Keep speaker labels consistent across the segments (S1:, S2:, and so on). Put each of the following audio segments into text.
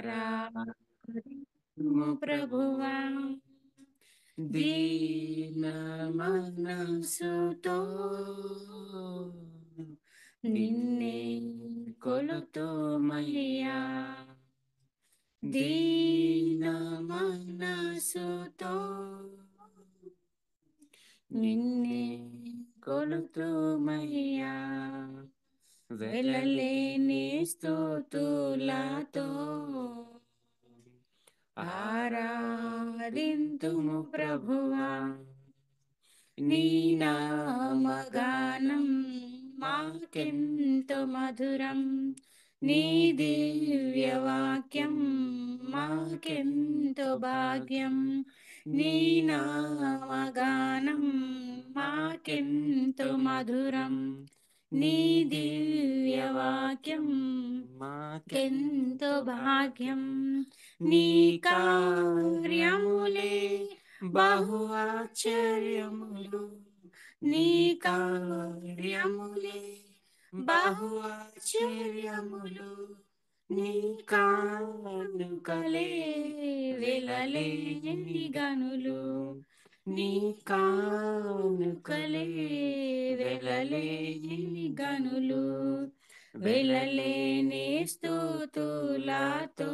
S1: ఆరాధింతుము ప్రభువా దీన మనసుతో నిన్నే కొలుతుమయ్యా దీన మనసుతో నిన్నే కొలుతుమయ్యా వెలలేని స్తుతులతో ఆరాధింతుము ప్రభువా నీ నామగానం మాకెంతో మధురం నీ దివ్య వాక్యం మాకెంతో భాగ్యం నీ నామగానం మాకెంతో మధురం నీ దివ్య వాక్యం మాకెంతో భాగ్యం నీ కార్యములే బహు ఆశ్చర్యములు నీ కార్యములే బహు ఆశ్చర్యములు నీ కానుకలే వెలలేని గనులు నీ కానుకలే వెలలేని గనులు వెలలేని స్తుతులతో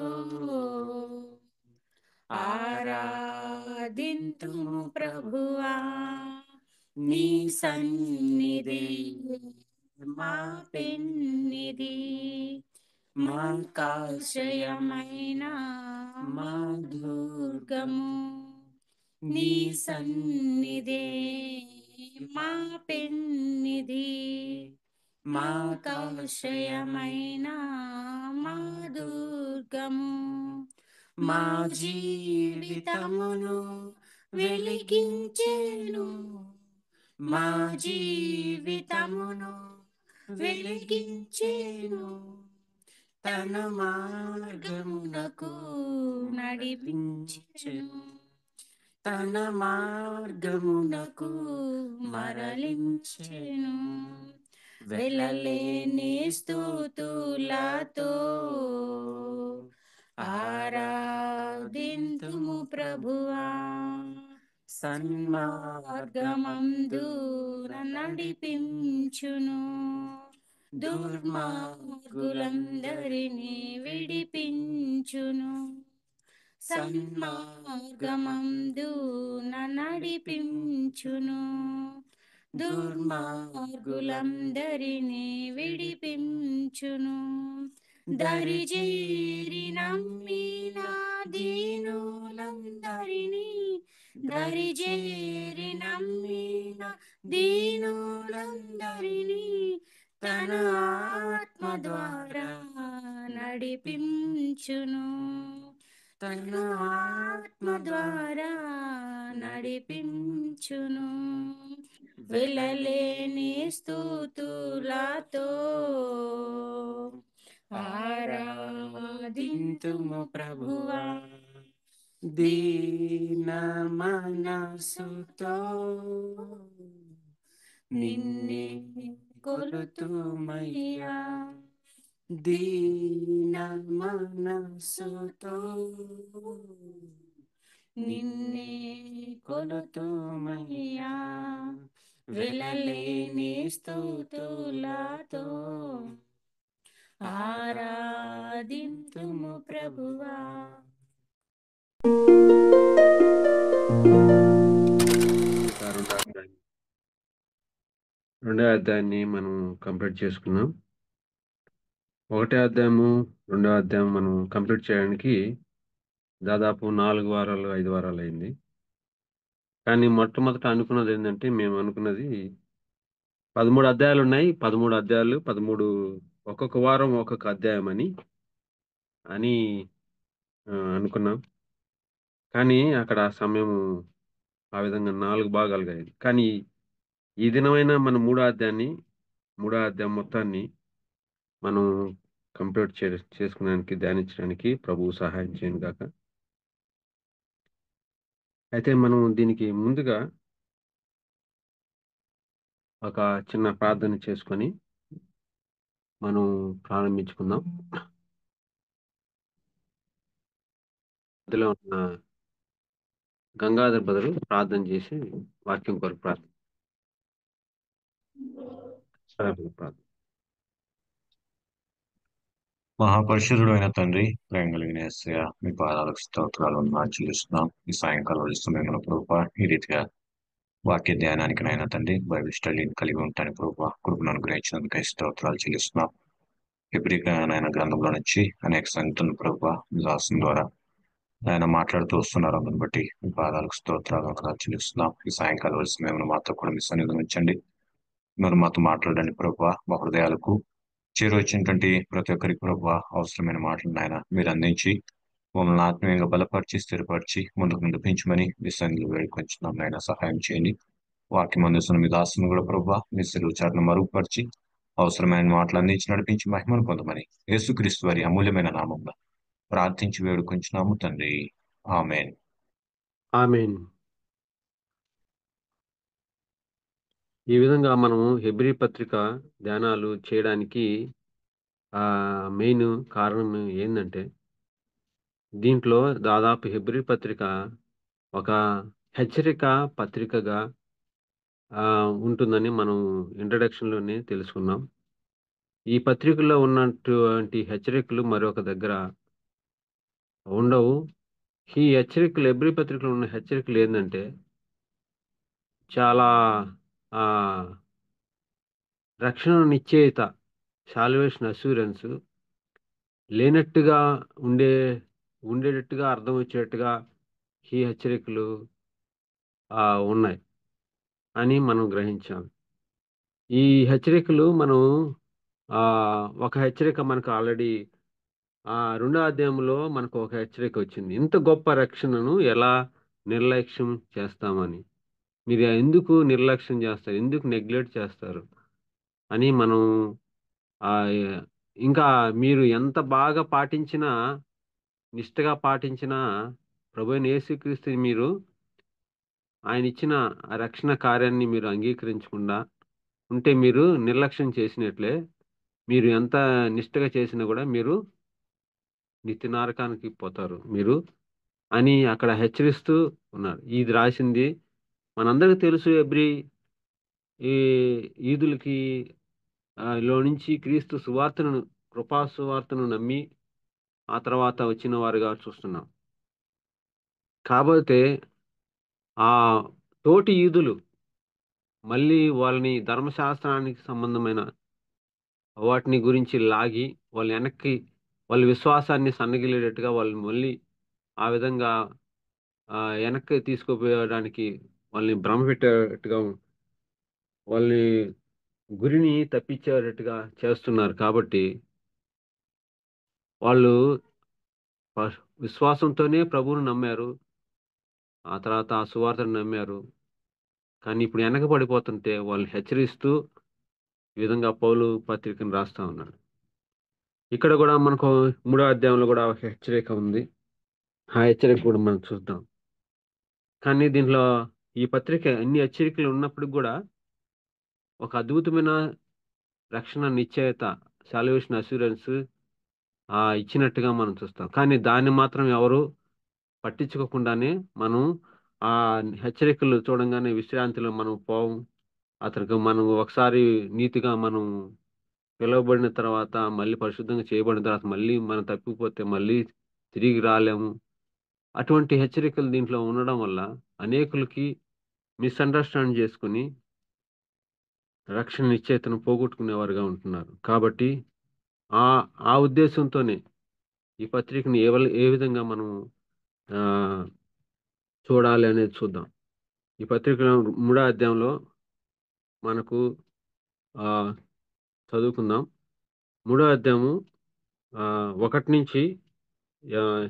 S1: ఆరాధింతుము ప్రభువా నీ సన్నిధి మా పెన్నిధి మా కాశ్రయమైన మా దుర్గము నీ సన్నిధే మా పెన్నిధి మా కాశ్రయమైన మా దుర్గము మా జీవితమును వెలిగించెను మా జీవితమును వెలిగించెను తన మార్గమునకు నడిపించెను తన మార్గమునకు మరలించెను వెలలేని స్తుతులతో ఆరాధింతుము ప్రభువా సన్మార్గమందు నడిపించును దుర్మార్గులందరినీ విడిపించును సన్మార్గమందు నడిపించును దుర్మార్గులందరినీ విడిపించును దరిజేరి నమ్మిన దీనులందరినీ దరిజేరి నమ్మిన దీనులందరినీ తన ఆత్మ ద్వారా నడిపించును తన ఆత్మ ద్వారా నడిపించును వెలలేని స్తుతులతో ఆరాధింతుము ప్రభువా దీన మనసుతో నిన్నే కొలుతుమయ్యా దీన మనసుతో నిన్నే కొలుతుమయ్యా వెలలేని స్తుతులతో ఆరాధింతుము ప్రభువా
S2: రెండో అధ్యాయాన్ని మనం కంప్లీట్ చేసుకున్నాం. ఒకటో అధ్యాయము రెండో అధ్యాయం మనం కంప్లీట్ చేయడానికి దాదాపు 4 వారాలు 5 వారాలు అయింది. కానీ మొట్టమొదట అనుకున్నది ఏంటంటే మేము అనుకున్నది 13 అధ్యాయాలు ఉన్నాయి. 13 అధ్యాయాలు 13 ఒక్కొక్క వారం ఒక్కొక్క అధ్యాయం అని అనుకున్నాం. కానీ అక్కడ సమయం ఆ విధంగా 4 భాగాలుగా అయింది. కానీ ఈ దినమైన మన మూడో అధ్యాయం మొత్తాన్ని మనం కంప్లీట్ చేసుకోవడానికి ధ్యానించడానికి ప్రభువు సహాయం చేయను గాక. అయితే మనం దీనికి ముందుగా ఒక చిన్న ప్రార్థన చేసుకొని మనం ప్రారంభించుకుందాం. ఇందులో ఉన్న గంగాధర్ బదులు ప్రార్థన చేసి వాక్యం కొరకు ప్రార్థన.
S3: మహాపరిశుద్ధుడు అయిన తండ్రి, ప్రేమ కలిగిన యేసయ్య, మీ పాదాలకు స్తోత్రాలు చెల్లిస్తున్నాం. ఈ సాయంకాలం ఇష్టమైన ప్రభావ ఈ రీతిగా వాక్య ధ్యానానికి నైనా తండ్రి బైబిల్ స్టడీని కలిగి ఉంటాను ప్రభావ కృపను అనుగ్రహించినందుకు స్తోత్రాలు చెల్లిస్తున్నాం. ఎబ్రికైన గ్రంథంలో నుంచి అనేక సంగతులను ప్రభావ దాసం ద్వారా ఆయన మాట్లాడుతూ వస్తున్నారు. అందుని బట్టి మీ పాదాలకు స్తోత్రాలు చెల్లిస్తున్నాం. ఈ సాయంకాలం వలసి మేము మాతో కూడా మీ సన్నిధిని ఉంచండి. మీరు మాతో మాట్లాడండి ప్రభావ. మా హృదయాలకు చేరువచ్చినటువంటి ప్రతి ఒక్కరికి ప్రభావ అవసరమైన మాటలు నాయన మీరు అందించి మమ్మల్ని ఆత్మీయంగా బలపరిచి స్థిరపరిచి ముందుకు నడిపించమని మీ సన్నిధిలో వేడుకొంచున్నాం. నాయన సహాయం చేయండి. వాక్యం అందిస్తున్న మీ దాసును కూడా ప్రభావ మీ ఉచ్చారణ మరుగుపరిచి అవసరమైన మాటలు అందించి నడిపించి మహిమను పొందమని యేసుక్రీస్తు వారి అమూల్యమైన నామంలో ప్రార్థించి వేడుకొంచున్నాము తండ్రి. ఆమేన్.
S2: ఆమేన్. ఈ విధంగా మనము హెబ్రీ పత్రిక ధ్యానాలు చేయడానికి మెయిన్ కారణం ఏందంటే, దీంట్లో దాదాపు హెబ్రీ పత్రిక ఒక హెచ్చరిక పత్రికగా ఉంటుందని మనం ఇంట్రడక్షన్‌లోనే తెలుసుకున్నాం. ఈ పత్రికలో ఉన్నటువంటి హెచ్చరికలు మరొక దగ్గర ఉండవు. ఈ హెచ్చరికలు హెబ్రీ పత్రికలో ఉన్న హెచ్చరికలు ఏందంటే, చాలా రక్షణ నిశ్చయిత, సాల్వేషన్ అష్యూరెన్స్ లేనట్టుగా ఉండేటట్టుగా అర్థం వచ్చేటట్టుగా ఈ హెచ్చరికలు ఉన్నాయి అని మనం గ్రహించాం. ఈ హెచ్చరికలు మనం ఒక హెచ్చరిక మనకు ఆల్రెడీ రెండో అధ్యాయంలో మనకు ఒక హెచ్చరిక వచ్చింది. ఇంత గొప్ప రక్షణను ఎలా నిర్లక్ష్యం చేస్తామని. మీరు ఎందుకు నిర్లక్ష్యం చేస్తారు? ఎందుకు నెగ్లెక్ట్ చేస్తారు? అని మనం ఇంకా మీరు ఎంత బాగా పాటించినా, నిష్టగా పాటించినా ప్రభువైన యేసుక్రీస్తుని మీరు ఆయన ఇచ్చిన ఆ రక్షణ కార్యాన్ని మీరు అంగీకరించకుండా ఉంటే మీరు నిర్లక్ష్యం చేసినట్లే. మీరు ఎంత నిష్టగా చేసినా కూడా మీరు నిత్య నరకానికి పోతారు మీరు అని అక్కడ హెచ్చరిస్తూ ఉన్నారు. ఇది రాసింది మనందరికీ తెలుసు. ఈ ఈదులకి లో నుంచి క్రీస్తు సువార్తను, కృపా సువార్తను నమ్మి ఆ తర్వాత వచ్చిన వారుగా చూస్తున్నాం. కాకపోతే ఆ తోటి యూదులు మళ్ళీ వాళ్ళని ధర్మశాస్త్రానికి సంబంధమైన వాటిని గురించి లాగి వాళ్ళ విశ్వాసాన్ని సన్నగిల్లేటట్టుగా వాళ్ళు మళ్ళీ ఆ విధంగా వెనక్కి తీసుకుపోయడానికి వాళ్ళని భ్రమపెట్టేటట్టుగా వాళ్ళని గురిని తప్పించేటట్టుగా చేస్తున్నారు. కాబట్టి వాళ్ళు విశ్వాసంతోనే ప్రభువును నమ్మారు. ఆ తర్వాత ఆ సువార్తను నమ్మారు. కానీ ఇప్పుడు వెనకబడిపోతుంటే వాళ్ళని హెచ్చరిస్తూ ఈ విధంగా పౌలు పత్రికను రాస్తా ఉన్నాడు. ఇక్కడ కూడా మనకు 3వ అధ్యాయంలో కూడా ఒక హెచ్చరిక ఉంది. ఆ హెచ్చరిక కూడా మనం చూద్దాం. కానీ దీంట్లో ఈ పత్రిక అన్ని హెచ్చరికలు ఉన్నప్పటికి కూడా ఒక అద్భుతమైన రక్షణ నిశ్చయత, సాల్వేషన్ అష్యూరెన్స్ ఇచ్చినట్టుగా మనం చూస్తాం. కానీ దాన్ని మాత్రం ఎవరు పట్టించుకోకుండానే మనం ఆ హెచ్చరికలు చూడంగానే విశ్రాంతిలో మనం పోవం. అతనికి మనం ఒకసారి నీతిగా మనం పిలువబడిన తర్వాత, మళ్ళీ పరిశుద్ధంగా చేయబడిన తర్వాత మళ్ళీ మనం తప్పిపోతే మళ్ళీ తిరిగి రాలేము. అటువంటి హెచ్చరికలు దీంట్లో ఉండడం వల్ల అనేకులకి మిస్‌అండర్‌స్టాండ్ చేసుకొని రక్షణ నిశ్చయితను పోగొట్టుకునేవారుగా ఉంటున్నారు. కాబట్టి ఆ ఉద్దేశంతోనే ఈ పత్రికని ఏ విధంగా మనం ఆహ్, చూడాలి అనేది చూద్దాం. ఈ పత్రికలో 3వ అధ్యాయంలో మనకు ఆహ్, చదువుకుందాం. 3వ అధ్యాయము 1 నుంచి ఆహ్,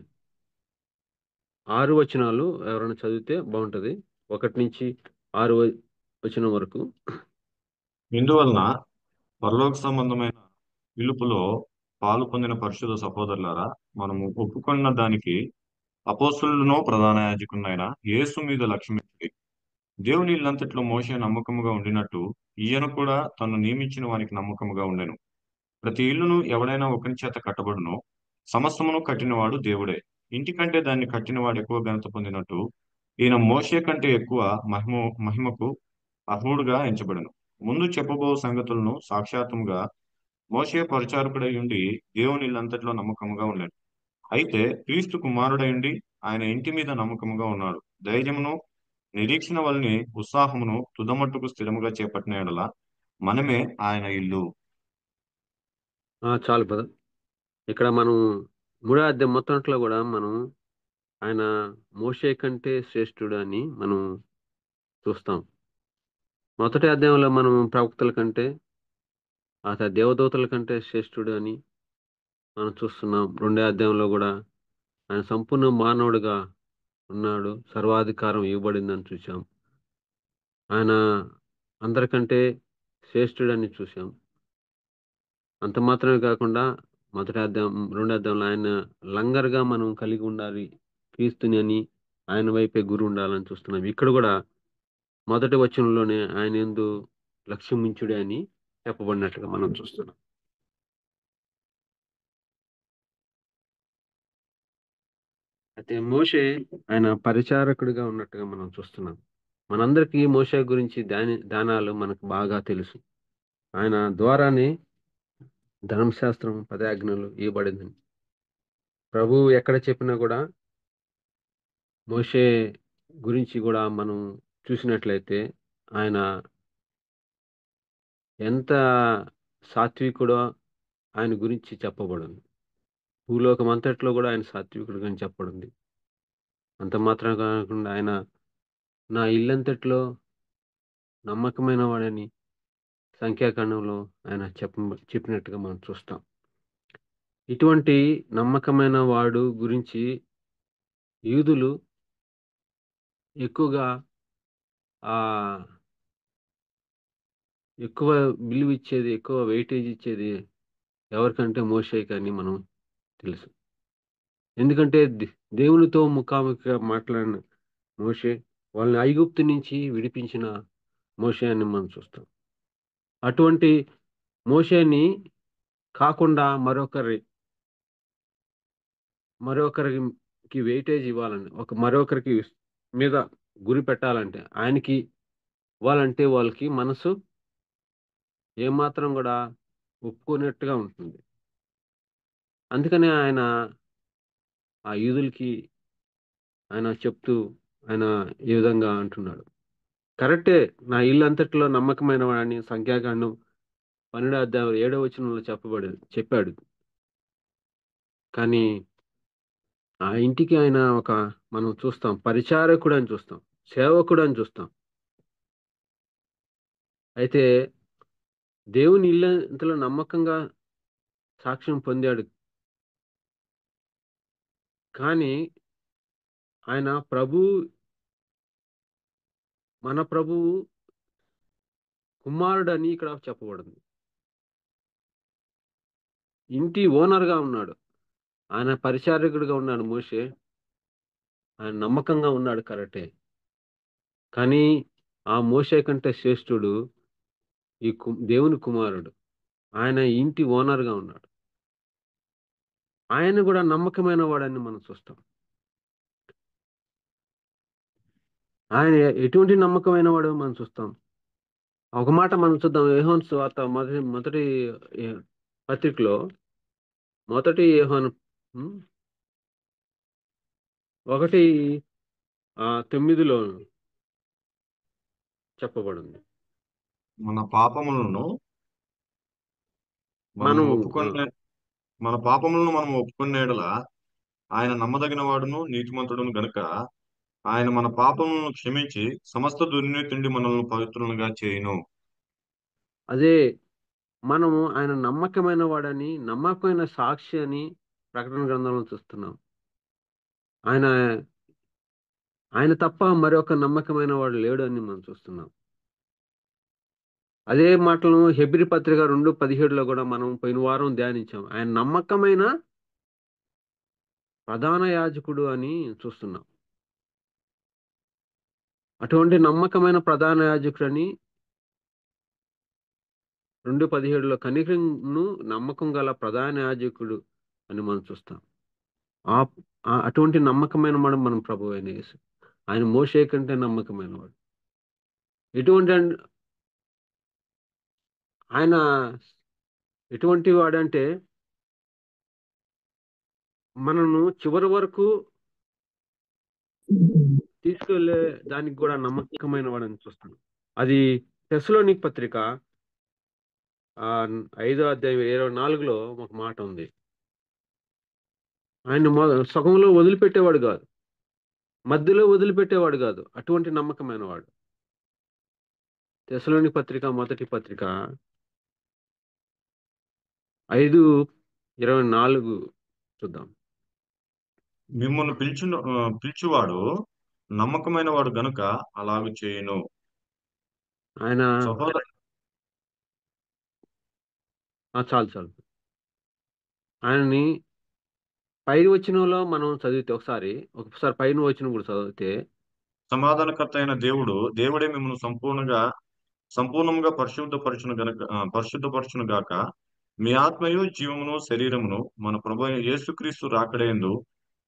S2: 6 వచనాలు ఎవరైనా చదివితే బావుంటది. 1-6 వచనం వరకు.
S3: ఇందువలన పరలోక సంబంధమైన పిలుపులో పాలు పొందిన పరిశుద్ధ సహోదరులారా, మనము ఒప్పుకున్న దానికి అపోస్తలుడును ప్రధాన యాజకునైన యేసు మీద లక్ష్యమిచ్చుడి. దేవుని ఇల్లంతట్లో మోషే నమ్మకముగా ఉండినట్టు ఈయన కూడా తను నియమించిన వానికి నమ్మకముగా ఉండెను. ప్రతి ఇల్లును ఎవడైనా ఒకని చేత కట్టబడునో సమస్తమును కట్టినవాడు దేవుడే. ఇంటి కంటే దాన్ని కట్టిన వాడు ఎక్కువ ఘనత పొందినట్టు ఈయన మోషే కంటే ఎక్కువ మహిమకు అర్హుడుగా ఎంచబడను. ముందు చెప్పబో సంగతులను సాక్షాత్తుగా మోషే పరిచారకుడై ఉండి దేవుని ఇల్లంతట్లో నమ్మకముగా ఉన్నాడు. అయితే క్రీస్తు కుమారుడై ఉండి ఆయన ఇంటి మీద నమ్మకముగా ఉన్నాడు. ధైర్యమును నిరీక్షణ వల్ని ఉత్సాహమును తుదమట్టుకు స్థిరముగా చేపట్టిన యెడల మనమే ఆయన ఇల్లు.
S2: చాలు బ్రదర్. ఇక్కడ మనం మూడో అధ్యాయం మొత్తంలో కూడా మనం ఆయన మోషే కంటే శ్రేష్ఠుడు అని మనం చూస్తాం. మొదటి అధ్యాయంలో మనం ప్రవక్తల కంటే అతని దేవదూతల కంటే శ్రేష్ఠుడు అని మనం చూస్తున్నాం. రెండో అధ్యాయంలో కూడా ఆయన సంపూర్ణ మానవుడిగా ఉన్నాడు, సర్వాధికారం ఇవ్వబడిందని చూసాం. ఆయన అందరికంటే శ్రేష్ఠుడని చూసాం. అంత మాత్రమే కాకుండా మొదటి అధ్యాయం రెండో అధ్యాయంలో ఆయన లంగర్గా మనం కలిగి ఉండాలి క్రీస్తుని అని, ఆయన వైపే గురి ఉండాలని చూస్తున్నాం. ఇక్కడ కూడా మొదటి వచనంలోనే ఆయన యందు లక్ష్యముంచుడే అని చెప్పబడినట్టుగా మనం చూస్తున్నాం. అయితే మోషే ఆయన పరిచారకుడిగా ఉన్నట్టుగా మనం చూస్తున్నాం. మనందరికీ మోషే గురించి దానాలు మనకు బాగా తెలుసు. ఆయన ద్వారానే ధర్మశాస్త్రం 10 ఆజ్ఞలు ఇవ్వబడిందని ప్రభువు ఎక్కడ చెప్పినా కూడా మోషే గురించి కూడా మనం చూసినట్లయితే ఆయన ఎంత సాత్వికుడో ఆయన గురించి చెప్పబడింది. భూలోకం అంతట్లో కూడా ఆయన సాత్వికుడు అని చెప్పబడింది. అంత మాత్రం కాకుండా ఆయన నా ఇల్లంతట్లో నమ్మకమైన వాడని సంఖ్యాకాండంలో ఆయన చెప్పినట్టుగా మనం చూస్తాం. ఇటువంటి నమ్మకమైన వాడు గురించి యూదులు ఎక్కువగా ఆ ఎక్కువ విలువ ఇచ్చేది, ఎక్కువ వెయిటేజ్ ఇచ్చేది ఎవరికంటే మోషేకి అని మనం తెలుసు. ఎందుకంటే దేవునితో ముఖాముఖిగా మాట్లాడిన మోషే, వాళ్ళని ఐగుప్తు నుంచి విడిపించిన మోషే అని మనం చూస్తాం. అటువంటి మోషేని కాకుండా మరొకరికి వెయిటేజ్ ఇవ్వాలని, మరొకరికి మీద గురి పెట్టాలంటే ఆయనకి ఇవ్వాలంటే వాళ్ళకి మనసు ఏమాత్రం కూడా ఒప్పుకునేట్టుగా ఉంటుంది. అందుకనే ఆయన ఆ యూదులకి ఆయన చెప్తూ ఆయన ఈ విధంగా అంటున్నాడు. కరెక్టే, నా ఇల్లు అంతట్లో నమ్మకమైన వాడని సంఖ్యాకాండం 12 అధ్యాయం 7వ వచనంలో చెప్పాడు. కానీ ఆ ఇంటికి ఆయన మనం చూస్తాం పరిచారకుడు అని చూస్తాం, సేవకుడు అని చూస్తాం. అయితే దేవుని ఇల్లు ఇంతలో నమ్మకంగా సాక్ష్యం పొందాడు. కానీ ఆయన మన ప్రభువు కుమారుడని ఇక్కడ చెప్పబడింది. ఇంటి ఓనర్గా ఉన్నాడు, ఆయన పరిచారకుడిగా ఉన్నాడు మోషే. ఆయన నమ్మకంగా ఉన్నాడు, కరెక్టే. కానీ ఆ మోషే కంటే శ్రేష్ఠుడు ఈ దేవుని కుమారుడు. ఆయన ఇంటి ఓనర్గా ఉన్నాడు. ఆయన కూడా నమ్మకమైన వాడని మనం చూస్తాం. ఆయన ఎటువంటి నమ్మకమైన వాడు మనం చూస్తాం. ఒక మాట మనం చూద్దాం. యోహాను సువార్త మొదటి పత్రికలో మొదటి యోహాను 1:9 చెప్పబడింది.
S3: మన పాపములను
S2: మనం
S3: మన పాపములను మనం ఒప్పుకునే యెడల ఆయన నమ్మదగిన వాడును నీతిమంతుడును గనుక ఆయన మన పాపములను క్షమించి సమస్త దుర్నీతి నుండి మనల్ని పవిత్రులుగా చేయును.
S2: అదే మనము ఆయన నమ్మకమైన వాడని, నమ్మకమైన సాక్షి అని ప్రకటన గ్రంథంలో చూస్తున్నాం. ఆయన తప్ప మరొక నమ్మకమైన వాడు లేడు అని మనం చూస్తున్నాం. అదే మాటలను హెబ్రీ పత్రిక 2:17 కూడా మనం పోయిన వారం ధ్యానించాం. ఆయన నమ్మకమైన ప్రధాన యాజకుడు అని చూస్తున్నాం. అటువంటి నమ్మకమైన ప్రధాన యాజకుడు అని 2:17 కనికరమును నమ్మకం గల ప్రధాన యాజకుడు అని మనం చూస్తాం. ఆ అటువంటి నమ్మకమైన వాడు మన ప్రభు అయిన యేసు. ఆయన మోషే కంటే నమ్మకమైన వాడు. ఎటువంటి ఆయన ఎటువంటి వాడంటే మనను చివరి వరకు తీసుకెళ్లే దానికి కూడా నమ్మకమైన వాడని చూస్తాను. అది తెస్సలోనిక పత్రిక 5వ అధ్యాయం 24లో ఒక మాట ఉంది. ఆయన సగంలో వదిలిపెట్టేవాడు కాదు. మధ్యలో వదిలిపెట్టేవాడు కాదు. అటువంటి నమ్మకమైన వాడు. తెస్సలోనిక పత్రిక మొదటి పత్రిక 5:24 చూద్దాం.
S3: మిమ్మల్ని పిలిచువాడు నమ్మకమైన వాడు గనుక అలాగు చేయును.
S2: ఆయన
S3: సహోదర
S2: చాలు చాలు. ఆయనని పై వచనంలో మనం చదివితే ఒకసారి పైన వచనం కూడా చదివితే
S3: సమాధానకర్త అయిన దేవుడే మిమ్మల్ని సంపూర్ణంగా పరిశుద్ధపరచును గాక. మీ ఆత్మయు జీవమును శరీరమును మన ప్రభు అయిన యేసుక్రీస్తు రాకడయందు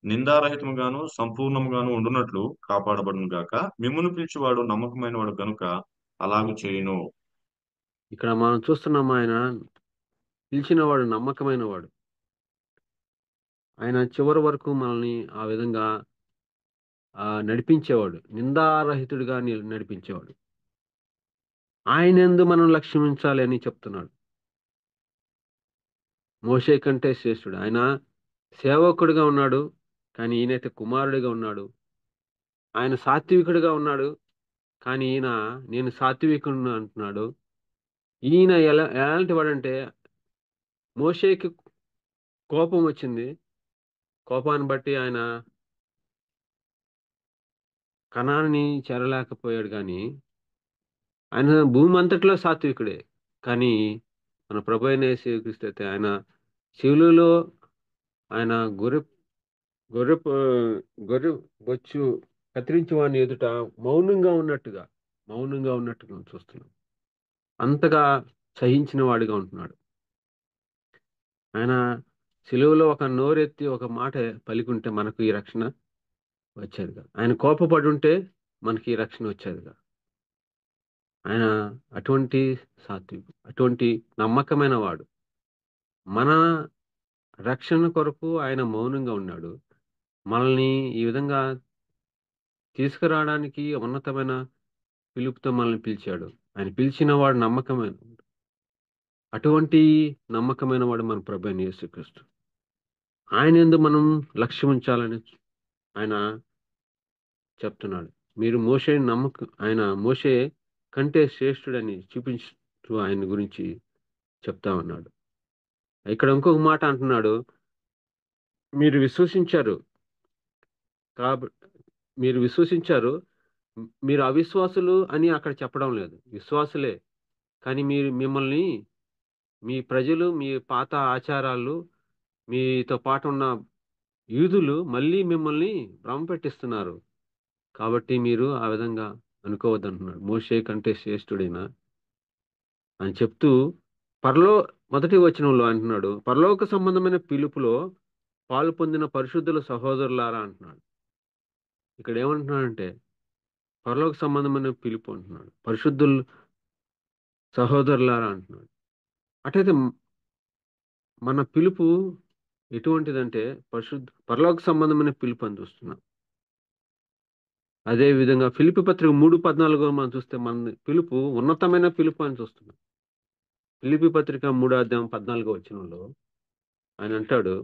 S3: నిందారహితముగాను సంపూర్ణముగాను ఉండునట్లు కాపాడబడును గాక. మిమ్మును పిలిచివాడు నమ్మకమైన వాడు గనుక అలాగు చేయును.
S2: ఇక్కడ మనం చూస్తున్నాం, ఆయన పిలిచిన వాడు నమ్మకమైన వాడు. ఆయన చివరి వరకు మనల్ని ఆ విధంగా నడిపించేవాడు. నిందారహితుడిగా నడిపించేవాడు. ఆయనందు మనం లక్ష్యం ఉంచాలి అని చెప్తున్నాడు. మోషే కంటే శ్రేష్ఠుడు. ఆయన సేవకుడిగా ఉన్నాడు, కానీ ఈయనైతే కుమారుడిగా ఉన్నాడు. ఆయన సాత్వికుడిగా ఉన్నాడు, కానీ ఈయన నేను సాత్వికుడిని అంటున్నాడు. ఈయన ఎలాంటి వాడంటే మోషేకి కోపం వచ్చింది. కోపాన్ని బట్టి ఆయన కణాన్ని చేరలేకపోయాడు. కానీ ఆయన భూమి అంతట్లో సాత్వికుడే. కానీ మన ప్రభు అయిన యేసుక్రీస్తు అయితే ఆయన శిలువలో ఆయన గొర్రె గొర్రె గొర్రె బొచ్చు కత్తిరించి వాని ఎదుట మౌనంగా ఉన్నట్టుగా చూస్తున్నాం. అంతగా సహించిన వాడిగా ఉంటున్నాడు. ఆయన శిలువలో ఒక నోరెత్తి ఒక మాట పలికుంటే మనకు ఈ రక్షణ వచ్చేదిగా. ఆయన కోపపడి ఉంటే మనకి ఈ రక్షణ వచ్చేదిగా. ఆయన అటువంటి సాత్వికుడు, అటువంటి నమ్మకమైన వాడు. మన రక్షణ కొరకు ఆయన మౌనంగా ఉన్నాడు. మనల్ని ఈ విధంగా తీసుకురావడానికి ఉన్నతమైన పిలుపుతో మనల్ని పిలిచాడు. ఆయన పిలిచిన వాడు నమ్మకమైన వాడు. అటువంటి నమ్మకమైన వాడు మన ప్రభు అయిన యేసుక్రీస్తు. ఆయన యందు మనం లక్ష్యం ఉంచాలని ఆయన చెప్తున్నాడు. మీరు ఆయన మోషే కంటే శ్రేష్ఠుడని చూపించు ఆయన గురించి చెప్తా ఉన్నాడు. ఇక్కడ ఇంకొక మాట అంటున్నాడు, మీరు విశ్వసించారు మీరు విశ్వసించారు, మీరు అవిశ్వాసులు అని అక్కడ చెప్పడం లేదు. విశ్వాసులే. కానీ మిమ్మల్ని మీ ప్రజలు, మీ పాత ఆచారాలు, మీతో పాటు ఉన్న యూదులు మళ్ళీ మిమ్మల్ని భ్రమ పెట్టిస్తున్నారు. కాబట్టి మీరు ఆ విధంగా అనుకోవద్దంటున్నాడు. మోషే కంటే శ్రేష్ఠుడైనా అని చెప్తూ మొదటి వచనంలో అంటున్నాడు, పరలోక సంబంధమైన పిలుపులో పాలు పొందిన పరిశుద్ధుల సహోదరులారా అంటున్నాడు. ఇక్కడ ఏమంటున్నాడంటే పరలోక సంబంధమైన పిలుపు అంటున్నాడు. పరిశుద్ధులు సహోదరులారా అంటున్నాడు. అటైతే మన పిలుపు ఎటువంటిదంటే పరలోక సంబంధమైన పిలుపు అని చూస్తున్నాం. అదే విధంగా ఫిలిప్పీ పత్రిక 3:14 మనం చూస్తే మన పిలుపు ఉన్నతమైన పిలుపు అని చూస్తున్నాం. ఫిలిప్పీ పత్రిక 3:14 ఆయన అంటాడు,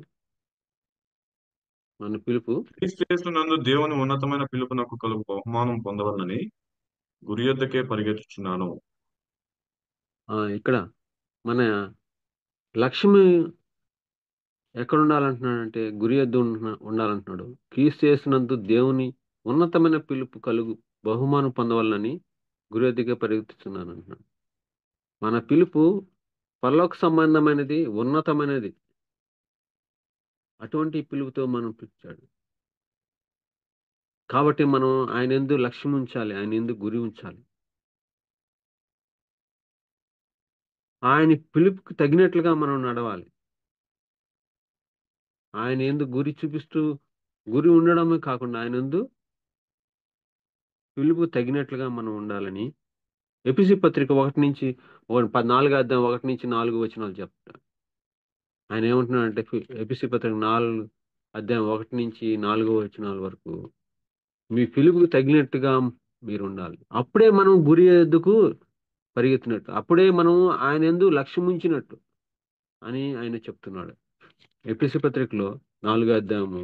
S2: మన పిలుపు
S3: క్రీస్తు యేసునందు దేవుని ఉన్నతమైన పిలుపునకు కలుగు బహుమానం పొందవలనని గురి యొద్దకే పరిగెత్తుచున్నాను.
S2: ఇక్కడ మన లక్ష్యం ఎక్కడ ఉండాలంటున్నాడంటే గురి యొద్ద ఉండాలంటున్నాడు. క్రీస్తు యేసునందు దేవుని ఉన్నతమైన పిలుపు కలుగు బహుమానం పొందవాలని గురి యొద్దకే పరిగెత్తుతున్నాను అంటున్నాడు. మన పిలుపు పరలోక సంబంధమైనది, ఉన్నతమైనది. అటువంటి పిలుపుతో మనం పిలిచాడు. కాబట్టి మనం ఆయన యందు లక్ష్యం ఉంచాలి, ఆయన యందు గురి ఉంచాలి. ఆయన పిలుపుకి తగినట్లుగా మనం నడవాలి. ఆయన యందు గురి చూపిస్తూ, గురి ఉండడమే కాకుండా ఆయన యందు పిలుపుకు తగినట్లుగా మనం ఉండాలని ఎఫెసీ పత్రిక 4 అధ్యాయం 1-4 వచనాలు చెప్తాడు. ఆయన ఏమంటున్నాడంటే ఎఫెసీ పత్రిక 4 అధ్యాయం 1-4 వచనాల వరకు మీ పిలుపుకు తగినట్టుగా మీరుండాలి. అప్పుడే మనం గురి ఎద్దుకు పరిగెత్తినట్టు. అప్పుడే మనం ఆయన యందు లక్ష్యముంచినట్టు అని ఆయన చెప్తున్నాడు. ఎఫెసీ పత్రికలో 4 అధ్యాయము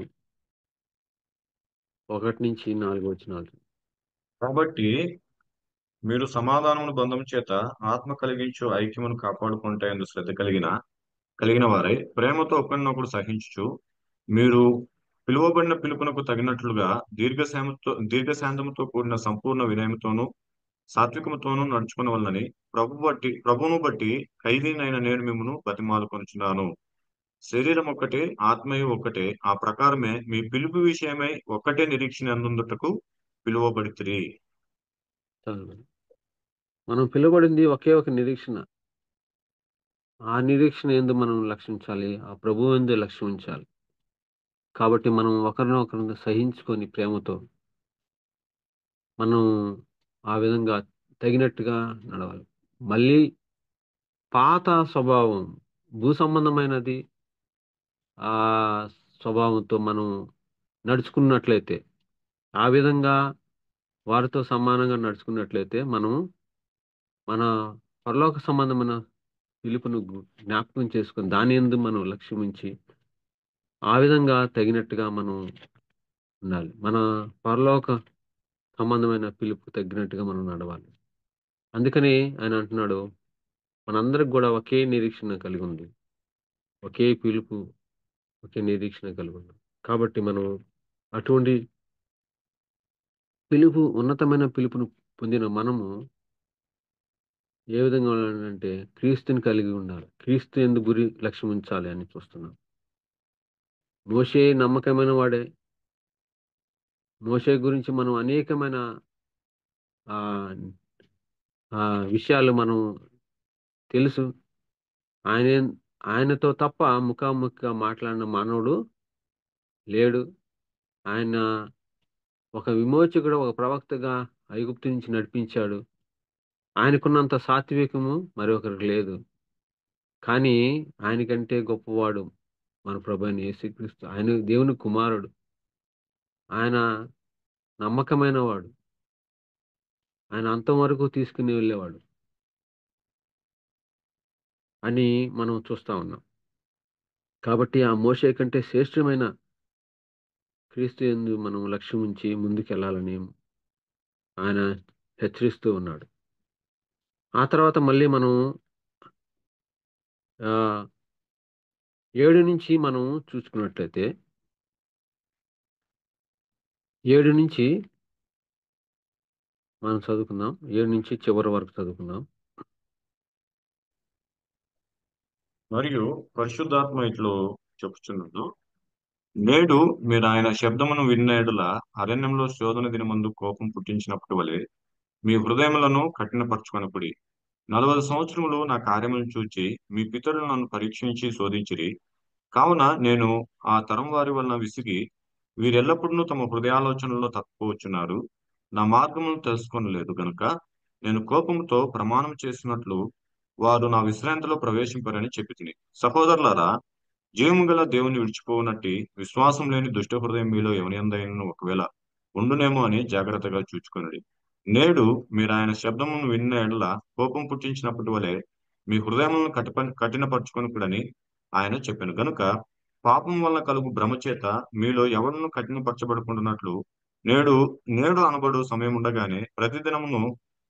S2: 1-4 వచనాలు.
S3: కాబట్టి మీరు సమాధానమును బంధం చేత ఆత్మ కలిగించు ఐక్యమును కాపాడుకుంటే శ్రద్ధ కలిగిన వారై ప్రేమతో ఒకరినొకడు సహించుచు మీరు పిలువబడిన పిలుపునకు తగినట్లుగా దీర్ఘశాంతముతో కూడిన సంపూర్ణ వినయముతోనూ సాత్వికముతోనూ నడుచుకున్న వల్లని ప్రభువును బట్టి ఖైదీనైన నేను మిమ్మును బతిమాలుకొనుచున్నాను. శరీరం ఒక్కటే, ఆత్మయు ఒక్కటే, ఆ ప్రకారమే మీ పిలుపు విషయమై ఒక్కటే నిరీక్షణ అందుటకు పిలువబడితిరి.
S2: చాలు. మనం పిలువబడింది ఒకే ఒక నిరీక్షణ. ఆ నిరీక్షణ యందు మనం లక్ష్యించాలి. ఆ ప్రభువు యందు లక్ష్యం ఉంచాలి. కాబట్టి మనం ఒకరినొకరిని సహించుకొని ప్రేమతో మనం ఆ విధంగా తగినట్టుగా నడవాలి. మళ్ళీ పాత స్వభావం, భూ సంబంధమైనది ఆ స్వభావంతో మనం నడుచుకున్నట్లయితే, ఆ విధంగా వారితో సమానంగా నడుచుకున్నట్లయితే, మనం మన పరలోక సంబంధమైన పిలుపును జ్ఞాపకం చేసుకొని దాని యందు మనం లక్ష్యముంచి, ఆ విధంగా తగినట్టుగా మనం ఉండాలి. మన పరలోక సంబంధమైన పిలుపుకు తగ్గినట్టుగా మనం నడవాలి. అందుకని ఆయన అంటున్నాడు, మనందరికి గూడా ఒకే నిరీక్షణ కలిగుంది. ఒకే పిలుపు, ఒకే నిరీక్షణ కలిగుంది. కాబట్టి మనం అటువంటి ఉన్నతమైన పిలుపును పొందిన మనము ఏ విధంగా ఉండాలంటే క్రీస్తుని కలిగి ఉండాలి. క్రీస్తు యందు గురి లక్ష్యం ఉంచాలి అని చూస్తున్నాం. మోషే నమ్మకమైన వాడే. మోషే గురించి మనం అనేకమైన ఆహ్, విషయాలు మనం తెలుసు. ఆయన ఆయనతో తప్ప ముఖాముఖిగా మాట్లాడిన మానవుడు లేడు. ఆయన ఒక విమోచకుడు, ఒక ప్రవక్తగా ఐగుప్తు నుంచి నడిపించాడు. ఆయనకున్నంత సాత్వికము మరొకరికి లేదు. కానీ ఆయనకంటే గొప్పవాడు మన ప్రభువైన యేసుక్రీస్తు. ఆయన దేవుని కుమారుడు. ఆయన నమ్మకమైన వాడు. ఆయన అంతం వరకు తీసుకుని వెళ్ళేవాడు అని మనం చూస్తా ఉన్నాం. కాబట్టి ఆ మోషే కంటే శ్రేష్టమైన క్రీస్తు యందు మనం లక్ష్యం ఉంచి ముందుకెళ్ళాలని ఆయన హెచ్చరిస్తూ ఉన్నాడు. ఆ తర్వాత మళ్ళీ మనం ఆహ్, 7 నుంచి మనం చూసుకున్నట్లయితే 7 నుంచి మనం చదువుకుందాం. 7 నుంచి చివరి వరకు చదువుకుందాం.
S3: మరియు పరిశుద్ధాత్మ ఇట్లు చెప్పుచున్నాడు, నేడు మీరు ఆయన శబ్దమును విన్న యెడల అరణ్యంలో శోధన దినమందు కోపం పుట్టించినప్పుడు వలె మీ హృదయములను కఠినపరచుకొనకుడి. 40 సంవత్సరములు నా కార్యములను చూచి మీ పితరులు నన్ను పరీక్షించి శోధించిరి. కావున నేను ఆ తరం వారి వలన విసిగి వీరెల్లప్పుడూ తమ హృదయాలోచనలో తప్పిపోవచ్చున్నారు. నా మార్గములను తెలుసుకొనలేదు గనుక నేను కోపముతో ప్రమాణం చేసినట్లు వారు నా విశ్రాంతిలో ప్రవేశింపరని చెప్పి తిని. సహోదరులారా, జీవము గల దేవుని విడిచిపోనట్టి విశ్వాసం లేని దుష్ట హృదయం మీలో ఎవరియందైనను ఒకవేళ ఉండునేమో అని జాగ్రత్తగా చూచుకొనుడి. నేడు మీరు ఆయన శబ్దమును విన్న యెడల కోపం పుట్టించినప్పటి వలె మీ హృదయములను కఠినపరచుకొనుకుడని ఆయన చెప్పాను. గనుక పాపం వలన కలుగు భ్రమ చేత మీలో ఎవరును కఠినపరచబడుకుంటున్నట్లు నేడు నేడు అనబడు సమయం ఉండగానే ప్రతిదినమును